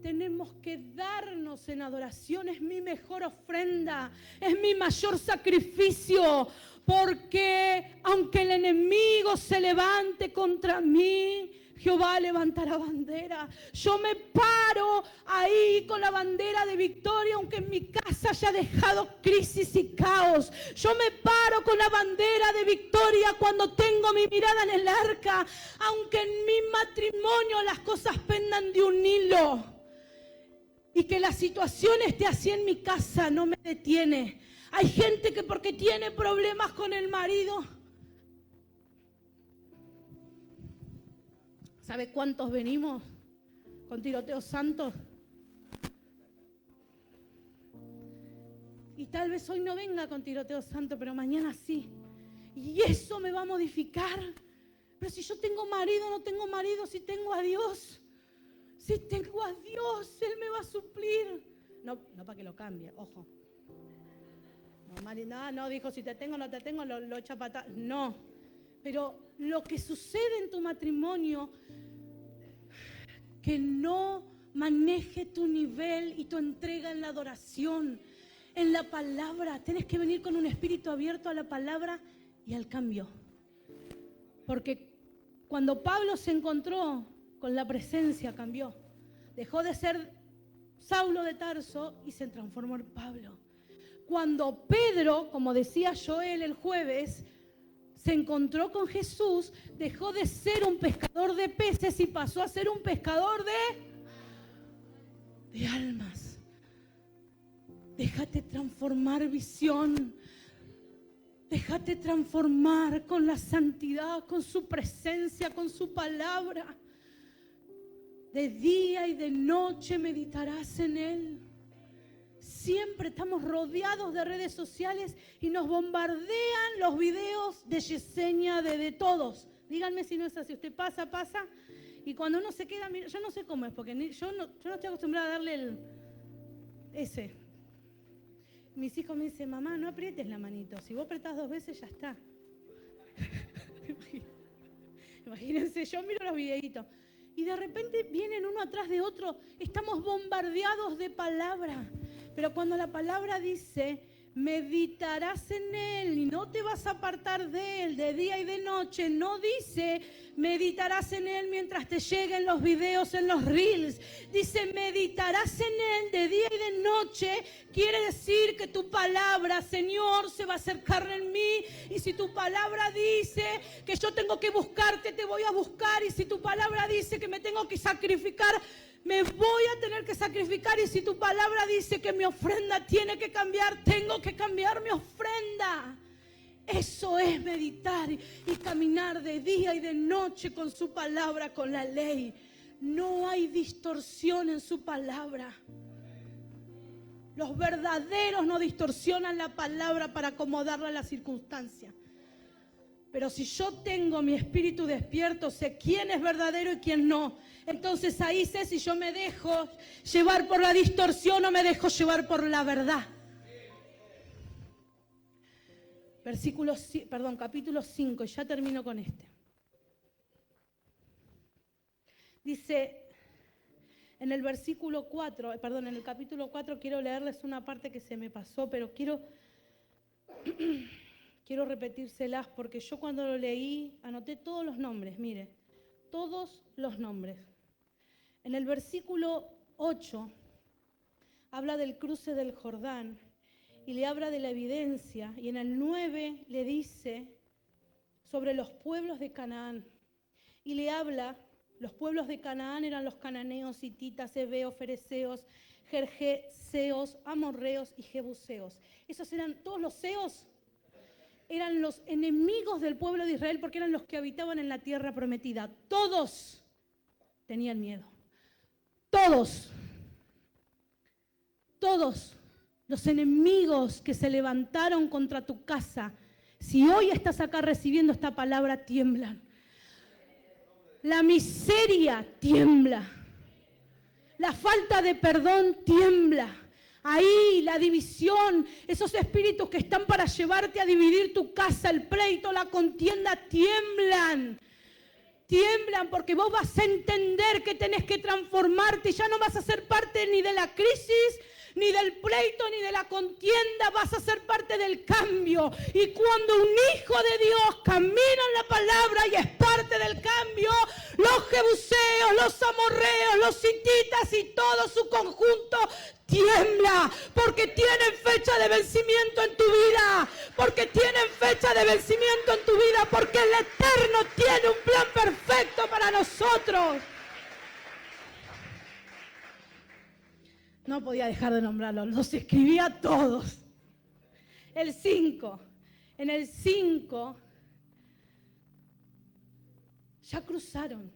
A: Tenemos que darnos en adoración. Es mi mejor ofrenda, es mi mayor sacrificio. Porque aunque el enemigo se levante contra mí, Jehová levantará bandera. Yo me paro ahí con la bandera de victoria, aunque en mi casa haya dejado crisis y caos. Yo me paro con la bandera de victoria cuando tengo mi mirada en el arca, aunque en mi matrimonio las cosas pendan de un hilo. Y que la situación esté así en mi casa no me detiene. Hay gente que porque tiene problemas con el marido, ¿sabe cuántos venimos con tiroteos santos? Y tal vez hoy no venga con tiroteo santo, pero mañana sí. Y eso me va a modificar. Pero si yo tengo marido, no tengo marido, si tengo a Dios. Si tengo a Dios, Él me va a suplir. No para que lo cambie, ojo. No, dijo, si te tengo, no te tengo, lo echa patada. No. Pero lo que sucede en tu matrimonio, que no maneje tu nivel y tu entrega en la adoración, en la palabra. Tienes que venir con un espíritu abierto a la palabra y al cambio. Porque cuando Pablo se encontró con la presencia, cambió. Dejó de ser Saulo de Tarso y se transformó en Pablo. Cuando Pedro, como decía Joel el jueves, se encontró con Jesús, dejó de ser un pescador de peces y pasó a ser un pescador de almas. Déjate transformar, visión. Déjate transformar con la santidad, con su presencia, con su palabra. De día y de noche meditarás en Él. Siempre estamos rodeados de redes sociales y nos bombardean los videos de Yesenia, de todos. Díganme si no es así. Usted pasa, y cuando uno se queda, mira, yo no sé cómo es, porque yo no estoy acostumbrada a darle ese. Mis hijos me dicen, mamá, no aprietes la manito. Si vos apretás 2 veces, ya está. Imagínense, yo miro los videitos. Y de repente vienen uno atrás de otro. Estamos bombardeados de palabra. Pero cuando la palabra dice, meditarás en Él y no te vas a apartar de Él de día y de noche, no dice, meditarás en Él mientras te lleguen los videos en los reels. Dice, meditarás en Él de día y de noche. Quiere decir que tu palabra, Señor, se va a hacer carne en mí. Y si tu palabra dice que yo tengo que buscarte, te voy a buscar. Y si tu palabra dice que me tengo que sacrificar, me voy a tener que sacrificar. Y si tu palabra dice que mi ofrenda tiene que cambiar, tengo que cambiar mi ofrenda. Eso es meditar y caminar de día y de noche con su palabra, con la ley. No hay distorsión en su palabra. Los verdaderos no distorsionan la palabra para acomodarla a la circunstancia. Pero si yo tengo mi espíritu despierto, sé quién es verdadero y quién no. Entonces ahí sé si yo me dejo llevar por la distorsión o me dejo llevar por la verdad. capítulo 5, y ya termino con este. Dice, en el versículo 4, en el capítulo 4 quiero leerles una parte que se me pasó, pero quiero repetírselas porque yo cuando lo leí anoté todos los nombres, mire, todos los nombres. En el versículo 8 habla del cruce del Jordán y le habla de la evidencia, y en el 9 le dice sobre los pueblos de Canaán y le habla. Los pueblos de Canaán eran los cananeos, hititas, heveos, fereceos, gergeseos, amorreos y jebuseos. Esos eran, todos los seos eran los enemigos del pueblo de Israel porque eran los que habitaban en la tierra prometida. Todos tenían miedo. Todos los enemigos que se levantaron contra tu casa, si hoy estás acá recibiendo esta palabra, tiemblan. La miseria tiembla. La falta de perdón tiembla. Ahí la división, esos espíritus que están para llevarte a dividir tu casa, el pleito, la contienda, tiemblan. Tiemblan porque vos vas a entender que tenés que transformarte y ya no vas a ser parte ni de la crisis, ni del pleito, ni de la contienda, vas a ser parte del cambio. Y cuando un hijo de Dios camina en la palabra y es parte del cambio, los jebuseos, los amorreos, los hititas y todo su conjunto tiembla, porque tienen fecha de vencimiento en tu vida, porque tienen fecha de vencimiento en tu vida, porque el Eterno tiene un plan perfecto para nosotros. No podía dejar de nombrarlos, los escribía a todos. El 5, en el 5 ya cruzaron,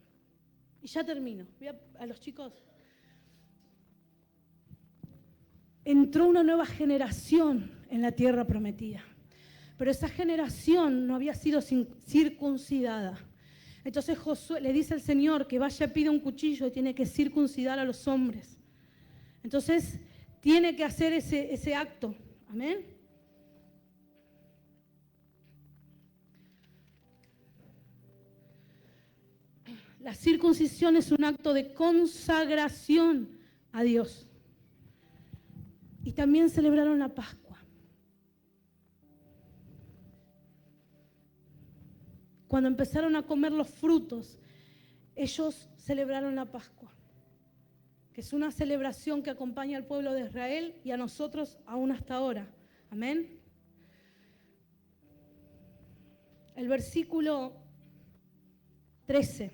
A: y ya termino, voy a los chicos. Entró una nueva generación en la tierra prometida, pero esa generación no había sido circuncidada. Entonces Josué le dice al Señor que vaya, pida un cuchillo y tiene que circuncidar a los hombres. Entonces tiene que hacer ese acto. Amén. La circuncisión es un acto de consagración a Dios. Y también celebraron la Pascua. Cuando empezaron a comer los frutos, ellos celebraron la Pascua, que es una celebración que acompaña al pueblo de Israel y a nosotros aún hasta ahora. Amén. El versículo 13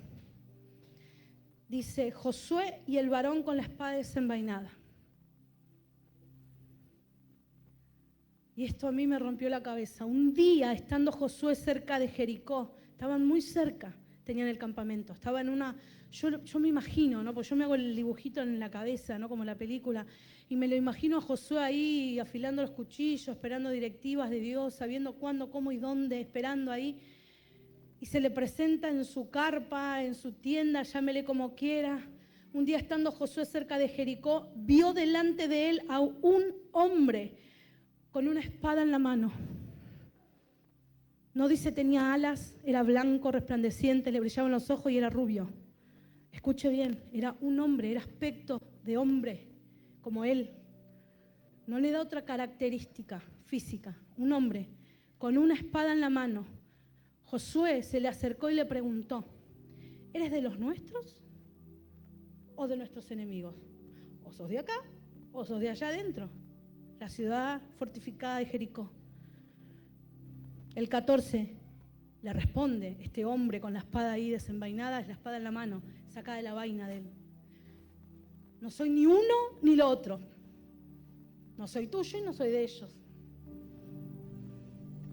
A: dice, Josué y el varón con la espada desenvainada. Y esto a mí me rompió la cabeza. Un día, estando Josué cerca de Jericó, estaban muy cerca, tenían el campamento, estaba en una... Yo me imagino, ¿no? Porque yo me hago el dibujito en la cabeza, ¿no? Como la película, y me lo imagino a Josué ahí afilando los cuchillos, esperando directivas de Dios, sabiendo cuándo, cómo y dónde, esperando ahí. Y se le presenta en su carpa, en su tienda, llámele como quiera. Un día, estando Josué cerca de Jericó, vio delante de él a un hombre con una espada en la mano. No dice tenía alas, era blanco, resplandeciente, le brillaban los ojos y era rubio. Escuche bien, era un hombre, era aspecto de hombre, como él. No le da otra característica física. Un hombre con una espada en la mano. Josué se le acercó y le preguntó, ¿eres de los nuestros o de nuestros enemigos? ¿O sos de acá o sos de allá adentro? La ciudad fortificada de Jericó. El 14 le responde este hombre con la espada ahí desenvainada, la espada en la mano, sacada de la vaina de él. No soy ni uno ni lo otro. No soy tuyo y no soy de ellos.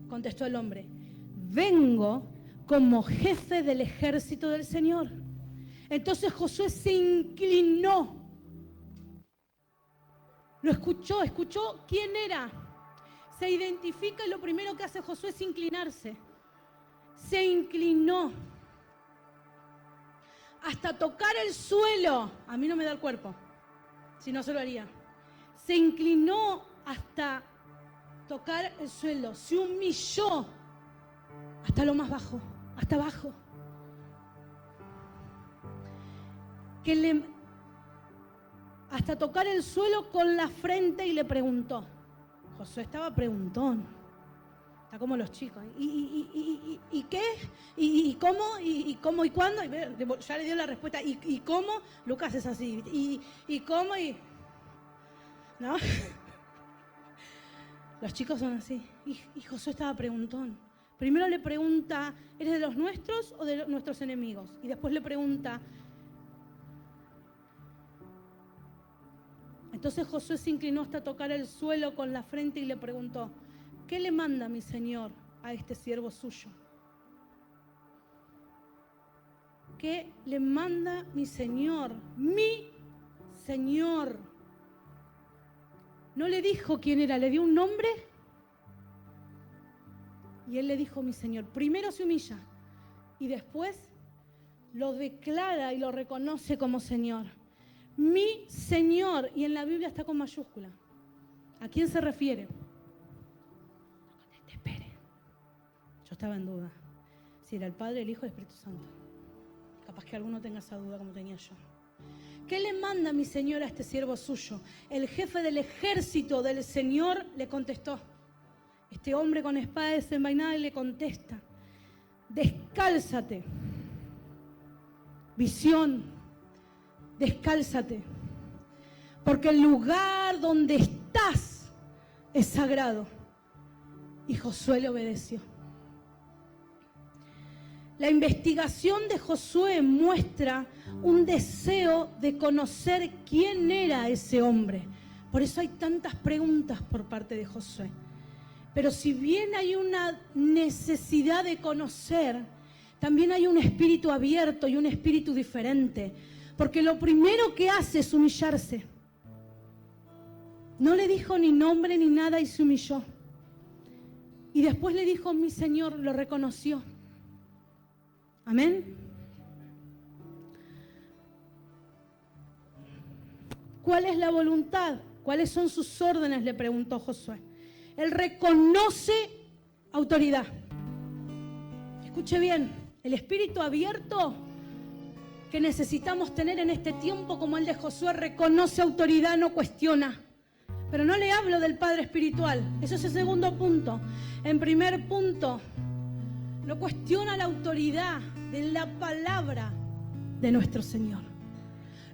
A: Contestó el hombre, vengo como jefe del ejército del Señor. Entonces Josué se inclinó. Lo escuchó quién era. Se identifica y lo primero que hace Josué es inclinarse. Se inclinó hasta tocar el suelo. A mí no me da el cuerpo, si no se lo haría. Se inclinó hasta tocar el suelo, se humilló hasta lo más bajo, hasta abajo. Hasta tocar el suelo con la frente y le preguntó. Josué estaba preguntón. Está como los chicos. ¿Y qué? ¿Y cómo? ¿Y cómo? ¿Y cuándo? Y ya le dio la respuesta. ¿Y cómo? Lucas es así. ¿Y cómo? ¿No? Los chicos son así. Y Josué estaba preguntón. Primero le pregunta, ¿eres de los nuestros o de nuestros enemigos? Y después le pregunta. Entonces Josué se inclinó hasta tocar el suelo con la frente y le preguntó, ¿qué le manda mi Señor a este siervo suyo? ¿Qué le manda mi Señor? Mi Señor. No le dijo quién era, le dio un nombre. Y él le dijo mi Señor. Primero se humilla y después lo declara y lo reconoce como Señor. Mi Señor. Y en la Biblia está con mayúscula. ¿A quién se refiere? No conteste, espere. Yo estaba en duda. Si era el Padre, el Hijo y el Espíritu Santo. Capaz que alguno tenga esa duda como tenía yo. ¿Qué le manda mi Señor a este siervo suyo? El jefe del ejército del Señor le contestó. Este hombre con espada desenvainada le contesta. Descálzate. Visión. Descálzate, porque el lugar donde estás es sagrado. Y Josué le obedeció. La investigación de Josué muestra un deseo de conocer quién era ese hombre. Por eso hay tantas preguntas por parte de Josué. Pero si bien hay una necesidad de conocer, también hay un espíritu abierto y un espíritu diferente. Porque lo primero que hace es humillarse. No le dijo ni nombre ni nada y se humilló. Y después le dijo, mi Señor, lo reconoció. Amén. ¿Cuál es la voluntad? ¿Cuáles son sus órdenes? Le preguntó Josué. Él reconoce autoridad. Escuche bien, el espíritu abierto que necesitamos tener en este tiempo como el de Josué, reconoce autoridad, no cuestiona. Pero no le hablo del Padre espiritual, eso es el segundo punto. En primer punto, no cuestiona la autoridad de la palabra de nuestro Señor.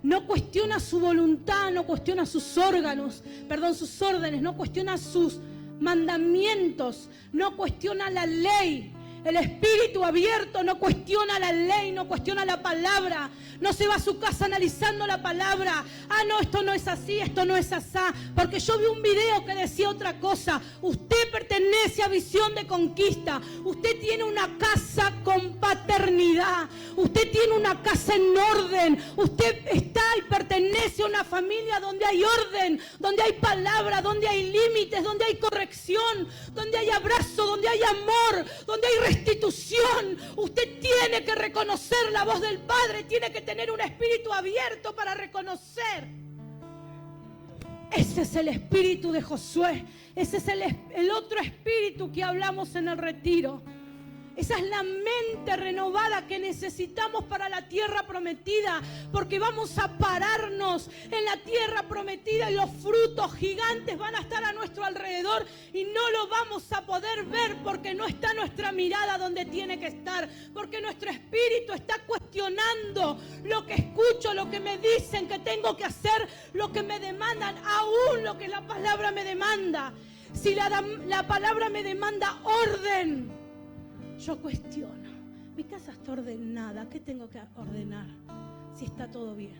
A: No cuestiona su voluntad, no cuestiona sus órdenes, no cuestiona sus mandamientos, no cuestiona la ley. El espíritu abierto no cuestiona la ley, no cuestiona la palabra. No se va a su casa analizando la palabra. Ah, no, esto no es así, esto no es asá. Porque yo vi un video que decía otra cosa. Usted pertenece a Visión de Conquista. Usted tiene una casa con paternidad. Usted tiene una casa en orden. Usted está y pertenece a una familia donde hay orden, donde hay palabra, donde hay límites, donde hay corrección, donde hay abrazo, donde hay amor, donde hay restitución. Usted tiene que reconocer la voz del Padre, tiene que tener un espíritu abierto para reconocer. Ese es el espíritu de Josué. Ese es el otro espíritu que hablamos en el retiro. Esa es la mente renovada que necesitamos para la tierra prometida, porque vamos a pararnos en la tierra prometida y los frutos gigantes van a estar a nuestro alrededor y no lo vamos a poder ver porque no está nuestra mirada donde tiene que estar, porque nuestro espíritu está cuestionando lo que escucho, lo que me dicen que tengo que hacer, lo que me demandan, aún lo que la palabra me demanda. Si la palabra me demanda orden, yo cuestiono. Mi casa está ordenada. ¿Qué tengo que ordenar? Si está todo bien.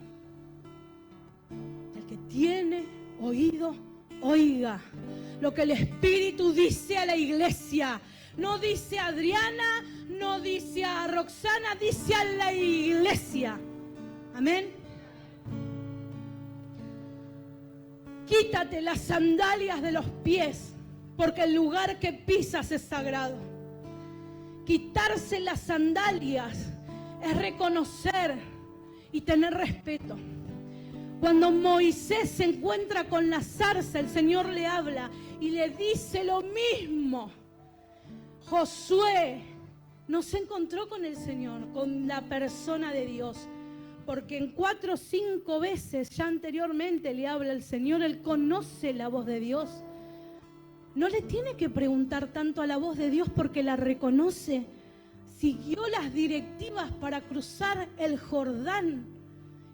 A: El que tiene oído, oiga lo que el Espíritu dice a la iglesia. No dice a Adriana, no dice a Roxana, dice a la iglesia. Amén. Quítate las sandalias de los pies, porque el lugar que pisas es sagrado. Quitarse las sandalias es reconocer y tener respeto. Cuando Moisés se encuentra con la zarza, el Señor le habla y le dice lo mismo. Josué no se encontró con el Señor, con la persona de Dios, porque en 4 o 5 veces ya anteriormente le habla el Señor. Él conoce la voz de Dios. No le tiene que preguntar tanto a la voz de Dios porque la reconoce. Siguió las directivas para cruzar el Jordán.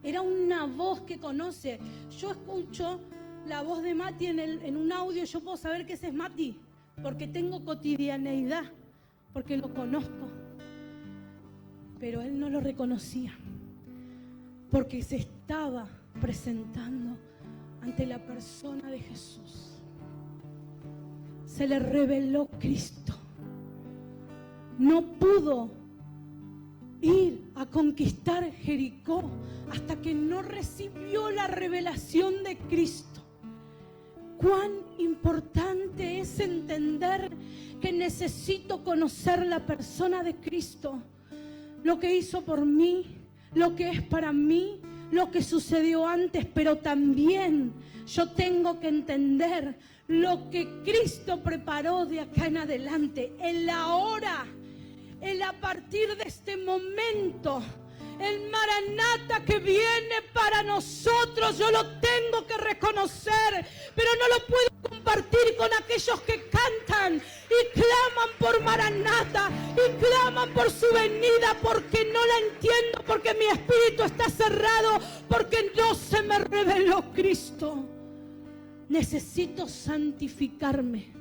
A: Era una voz que conoce. Yo escucho la voz de Mati en un audio, yo puedo saber que ese es Mati, porque tengo cotidianeidad, porque lo conozco. Pero él no lo reconocía, porque se estaba presentando ante la persona de Jesús. Se le reveló Cristo. No pudo ir a conquistar Jericó hasta que no recibió la revelación de Cristo. Cuán importante es entender que necesito conocer la persona de Cristo, lo que hizo por mí, lo que es para mí, lo que sucedió antes, pero también yo tengo que entender lo que Cristo preparó de acá en adelante, el ahora, el a partir de este momento. El Maranata que viene para nosotros, yo lo tengo que reconocer, pero no lo puedo compartir con aquellos que cantan y claman por Maranata y claman por su venida, porque no la entiendo, porque mi espíritu está cerrado, porque no se me reveló Cristo. Necesito santificarme.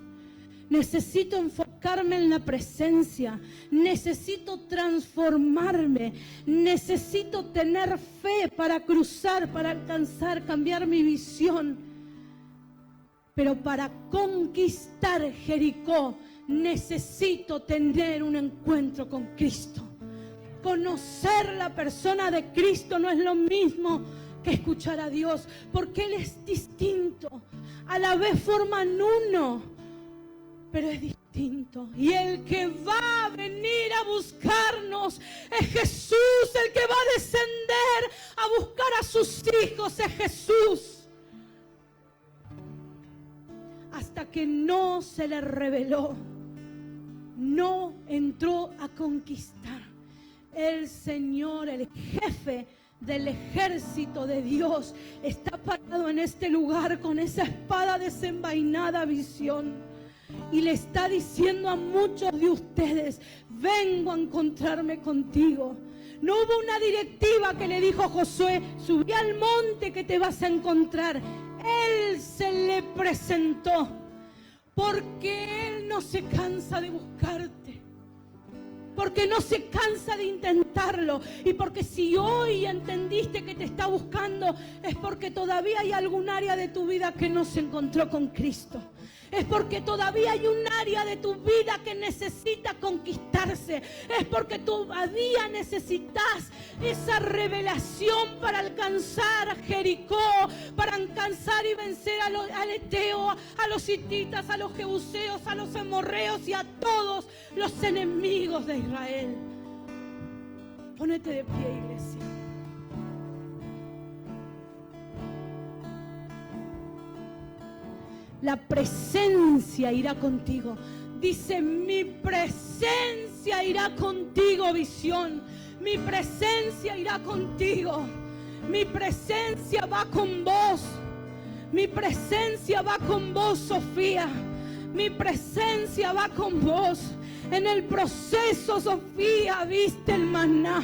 A: Necesito enfocarme en la presencia, necesito transformarme, necesito tener fe para cruzar, para alcanzar, cambiar mi visión. Pero para conquistar Jericó necesito tener un encuentro con Cristo. Conocer la persona de Cristo no es lo mismo que escuchar a Dios, porque Él es distinto. A la vez forman uno, pero es distinto. Y el que va a venir a buscarnos es Jesús. El que va a descender a buscar a sus hijos es Jesús. Hasta que no se le reveló, no entró a conquistar. El Señor, el jefe del ejército de Dios, está parado en este lugar con esa espada desenvainada, visión. Y le está diciendo a muchos de ustedes: vengo a encontrarme contigo. No hubo una directiva que le dijo a Josué: subí al monte que te vas a encontrar. Él se le presentó, porque Él no se cansa de buscarte, porque no se cansa de intentarlo. Y porque si hoy entendiste que te está buscando, es porque todavía hay algún área de tu vida que no se encontró con Cristo. Es porque todavía hay un área de tu vida que necesita conquistarse. Es porque todavía necesitas esa revelación para alcanzar a Jericó, para alcanzar y vencer al Eteo, a los hititas, a los jebuseos, a los amorreos y a todos los enemigos de Israel. Pónete de pie, iglesia. La presencia irá contigo. Dice: mi presencia irá contigo, visión. Mi presencia irá contigo. Mi presencia va con vos. Mi presencia va con vos, Sofía. Mi presencia va con vos. En el proceso, Sofía, viste el maná.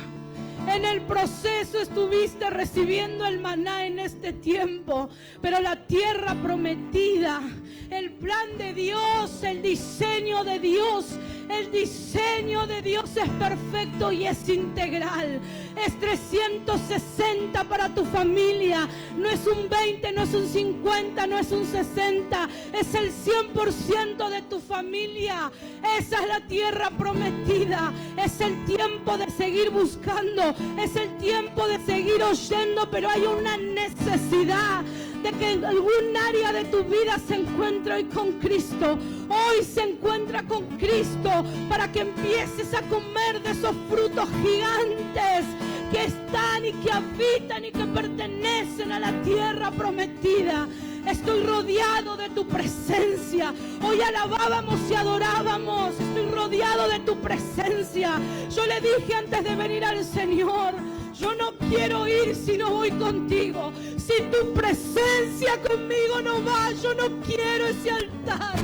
A: En el proceso estuviste recibiendo el maná en este tiempo, pero la tierra prometida, el plan de Dios, el diseño de Dios es perfecto y es integral. Es 360 para tu familia. No es un 20, no es un 50, no es un 60. Es el 100% de tu familia. Esa es la tierra prometida. Es el tiempo de seguir buscando. Es el tiempo de seguir oyendo, pero hay una necesidad de que en algún área de tu vida se encuentre hoy con Cristo. Hoy se encuentra con Cristo para que empieces a comer de esos frutos gigantes que están y que habitan y que pertenecen a la tierra prometida. Estoy rodeado de tu presencia. Hoy alabábamos y adorábamos. Estoy rodeado de tu presencia. Yo le dije antes de venir al Señor, yo no quiero ir si no voy contigo. Si tu presencia conmigo no va, yo no quiero ese altar.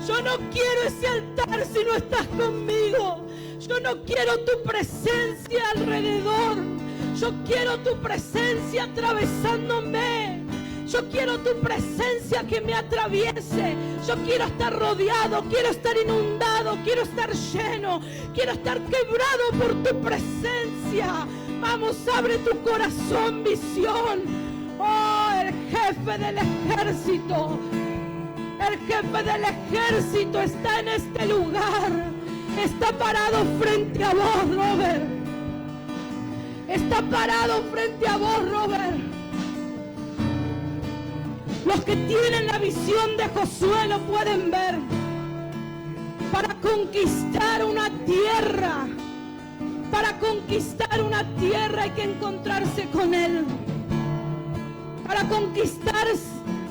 A: Yo no quiero ese altar si no estás conmigo. Yo no quiero tu presencia alrededor. Yo quiero tu presencia atravesándome. Yo quiero tu presencia que me atraviese. Yo quiero estar rodeado, quiero estar inundado, quiero estar lleno, quiero estar quebrado por tu presencia. Vamos, abre tu corazón, visión. Oh, el jefe del ejército. El jefe del ejército está en este lugar. Está parado frente a vos, Robert. Está parado frente a vos, Robert. Los que tienen la visión de Josué lo pueden ver. Para conquistar una tierra, hay que encontrarse con Él. Para conquistar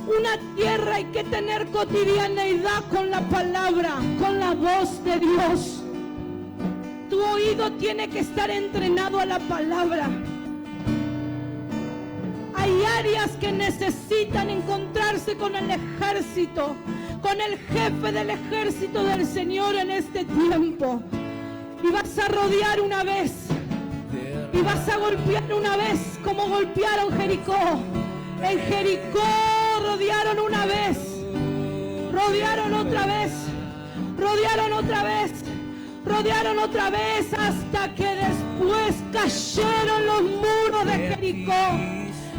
A: una tierra hay que tener cotidianeidad con la palabra, con la voz de Dios. Tu oído tiene que estar entrenado a la palabra. Hay áreas que necesitan encontrarse con el ejército, con el jefe del ejército del Señor en este tiempo. Y vas a rodear una vez, y vas a golpear una vez como golpearon Jericó. En Jericó rodearon una vez, rodearon otra vez, rodearon otra vez, rodearon otra vez, hasta que después cayeron los muros de Jericó.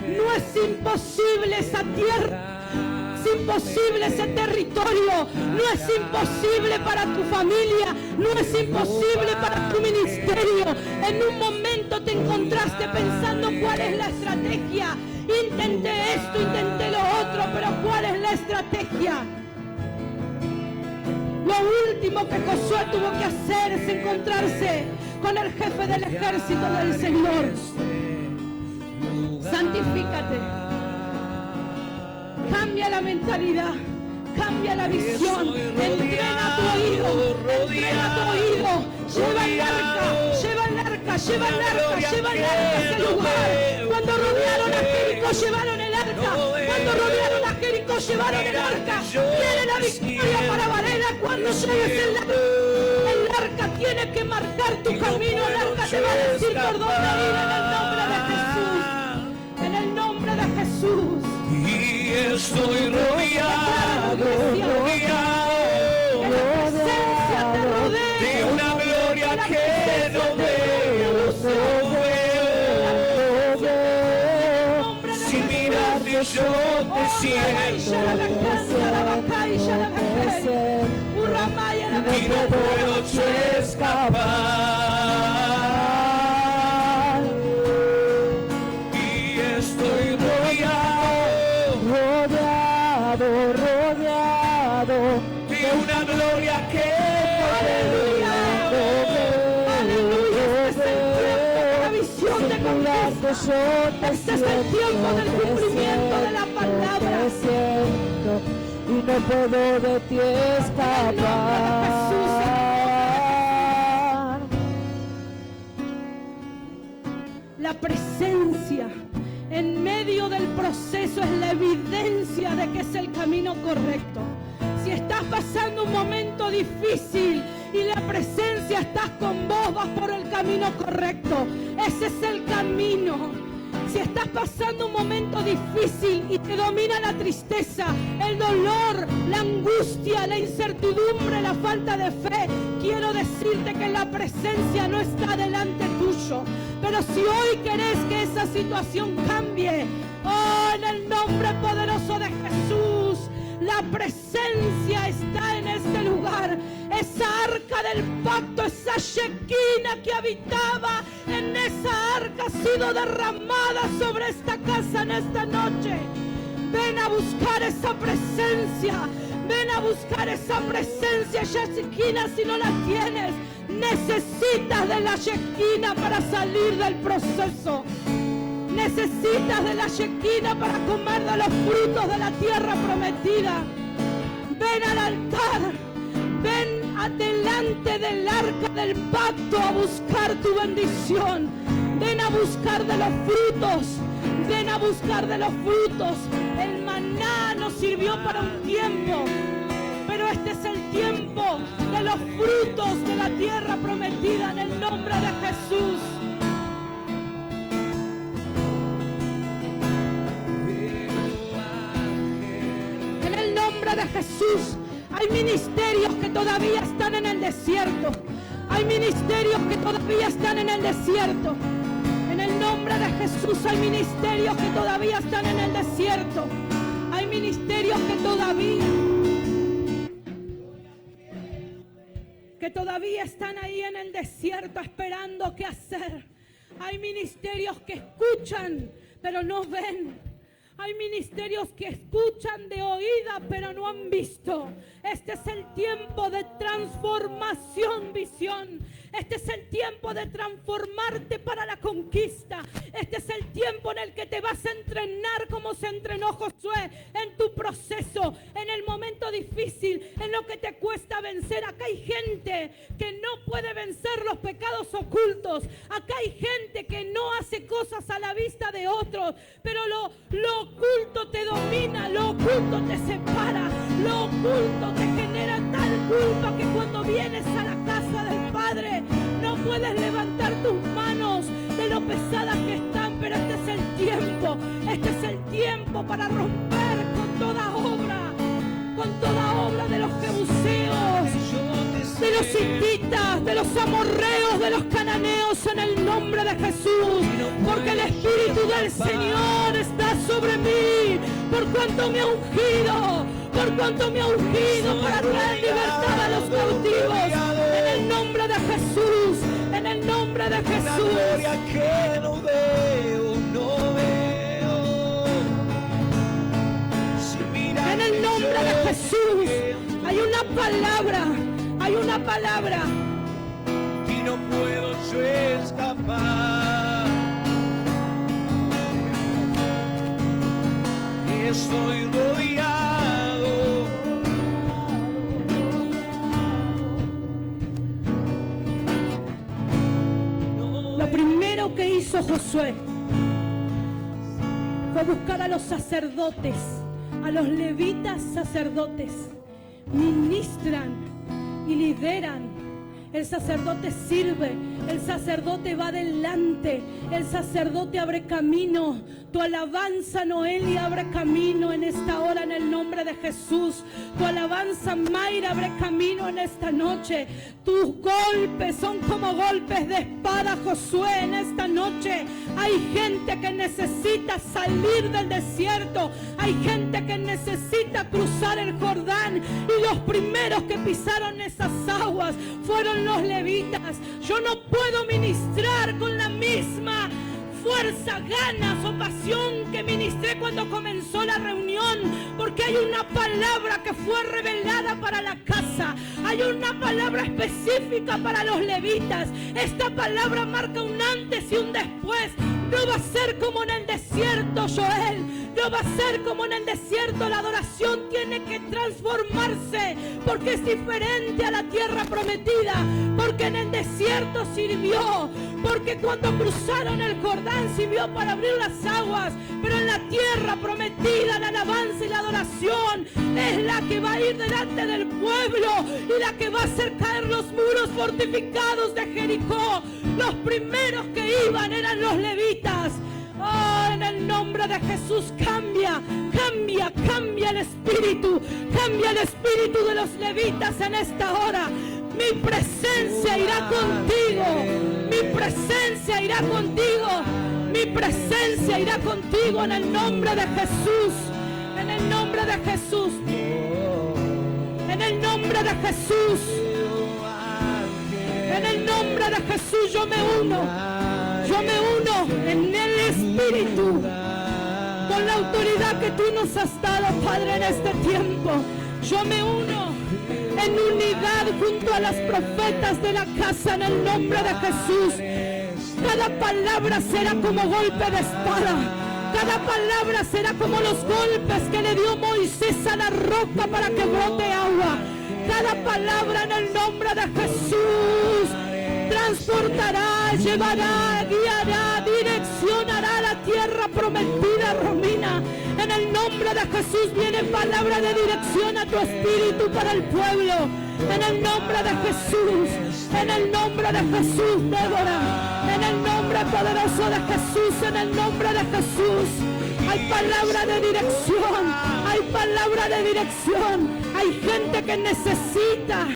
A: No es imposible esa tierra, es imposible ese territorio, no es imposible para tu familia, no es imposible para tu ministerio. En un momento te encontraste pensando cuál es la estrategia. Intenté esto, intenté lo otro, pero ¿cuál es la estrategia? Lo último que Josué tuvo que hacer es encontrarse con el jefe del ejército del Señor. Santifícate. Cambia la mentalidad. Cambia la visión. Entrena tu oído. Entrena tu oído. Lleva el arca. Lleva el arca. Lleva el arca. Lleva el arca a ese lugar. Cuando rodearon a Jericó, llevaron el arca. Cuando rodearon a Jericó, llevaron el arca. Tiene la victoria para Varela cuando llegues el arca tiene que marcar tu camino. El arca te va a decir por dónde ir en el nombre de Jesús. En el nombre de Jesús.
B: Y estoy rodeado,
A: Que la presencia te rodee
B: de una gloria que no veo, sin mirarte yo te siento y no puedo yo escapar. Y estoy rodeado de una gloria que
A: este es el tiempo del cumplimiento de la palabra.
C: Y no puedo de ti escapar.
A: La presencia en medio del proceso es la evidencia de que es el camino correcto. Si estás pasando un momento difícil y la presencia estás con vos, vas por el camino correcto. Ese es el camino. Si estás pasando un momento difícil y te domina la tristeza, el dolor, la angustia, la incertidumbre, la falta de fe, quiero decirte que la presencia no está delante tuyo. Pero si hoy querés que esa situación cambie, oh, en el nombre poderoso de Jesús, la presencia está en este lugar. Esa arca del pacto, esa Shekinah que habitaba en esa arca ha sido derramada sobre esta casa en esta noche. Ven a buscar esa presencia. Ven a buscar esa presencia, Shekinah. Si no la tienes, necesitas de la Shekinah para salir del proceso. Necesitas de la Shekinah para comer de los frutos de la tierra prometida. Ven al altar. Ven adelante del arca del pacto a buscar tu bendición. Ven a buscar de los frutos. Ven a buscar de los frutos. El maná nos sirvió para un tiempo, pero este es el tiempo de los frutos de la tierra prometida en el nombre de Jesús. En el nombre de Jesús. Hay ministerios que todavía están en el desierto. Hay ministerios que todavía están en el desierto. En el nombre de Jesús hay ministerios que todavía están en el desierto. Hay ministerios que todavía están ahí en el desierto esperando qué hacer. Hay ministerios que escuchan pero no ven. Hay ministerios que escuchan de oída, pero no han visto. Este es el tiempo de transformación, visión. Este es el tiempo de transformarte para la conquista. Este es el tiempo en el que te vas a entrenar como se entrenó Josué en tu proceso, en el momento difícil, en lo que te cuesta vencer. Acá hay gente que no puede vencer los pecados ocultos. Acá hay gente que no hace cosas a la vista de otros, pero lo oculto te domina, lo oculto te separa, lo oculto te genera tal culpa que cuando vienes a la casa del Padre no puedes levantar tus manos de lo pesadas que están. Pero este es el tiempo para romper con toda obra de los jebuseos, de los hititas, de los amorreos, de los cananeos, en el nombre de Jesús, porque el Espíritu del Señor está sobre mí, por cuanto me ha ungido para traer libertad a los cautivos, en el nombre de Jesús, en el nombre de Jesús.
B: Que no veo.
A: En el nombre de Jesús hay una palabra
B: y no puedo yo escapar. Estoy rodeado.
A: Lo primero que hizo Josué fue buscar a los sacerdotes, a los levitas sacerdotes. Ministran y lideran. El sacerdote sirve, el sacerdote va adelante, el sacerdote abre camino. Tu alabanza, Noelia, abre camino en esta hora en el nombre de Jesús. Tu alabanza, Mayra, abre camino en esta noche. Tus golpes son como golpes de espada, Josué, en esta noche. Hay gente que necesita salir del desierto. Hay gente que necesita cruzar el Jordán. Y los primeros que pisaron esas aguas fueron los levitas. Yo no puedo ministrar con la misma fuerza, ganas o pasión que ministré cuando comenzó la reunión, porque hay una palabra que fue revelada para la casa. Hay una palabra específica para los levitas. Esta palabra marca un antes y un después. No va a ser como en el desierto, Joel. No va a ser como en el desierto. La adoración tiene que transformarse, porque es diferente a la tierra prometida. Porque en el desierto sirvió, porque cuando cruzaron el Jordán sirvió para abrir las aguas. Pero en la tierra prometida, la alabanza y la adoración es la que va a ir delante del pueblo y la que va a hacer caer los muros fortificados de Jericó. Los primeros que iban eran los levitas. Oh, en el nombre de Jesús, cambia el espíritu de los levitas en esta hora. Mi presencia irá contigo, mi presencia irá contigo, mi presencia irá contigo en el nombre de Jesús, en el nombre de Jesús, en el nombre de Jesús, en el nombre de Jesús. Yo me uno en el Espíritu, con la autoridad que tú nos has dado, Padre, en este tiempo. Yo me uno en unidad junto a las profetas de la casa en el nombre de Jesús. Cada palabra será como golpe de espada. Cada palabra será como los golpes que le dio Moisés a la roca para que brote agua. Cada palabra en el nombre de Jesús transportará, llevará, guiará, direccionará la tierra prometida, Romina. En el nombre de Jesús viene palabra de dirección a tu espíritu para el pueblo. En el nombre de Jesús, en el nombre de Jesús, Débora. En el nombre poderoso de Jesús, en el nombre de Jesús. Hay palabra de dirección, hay palabra de dirección. Hay gente que necesita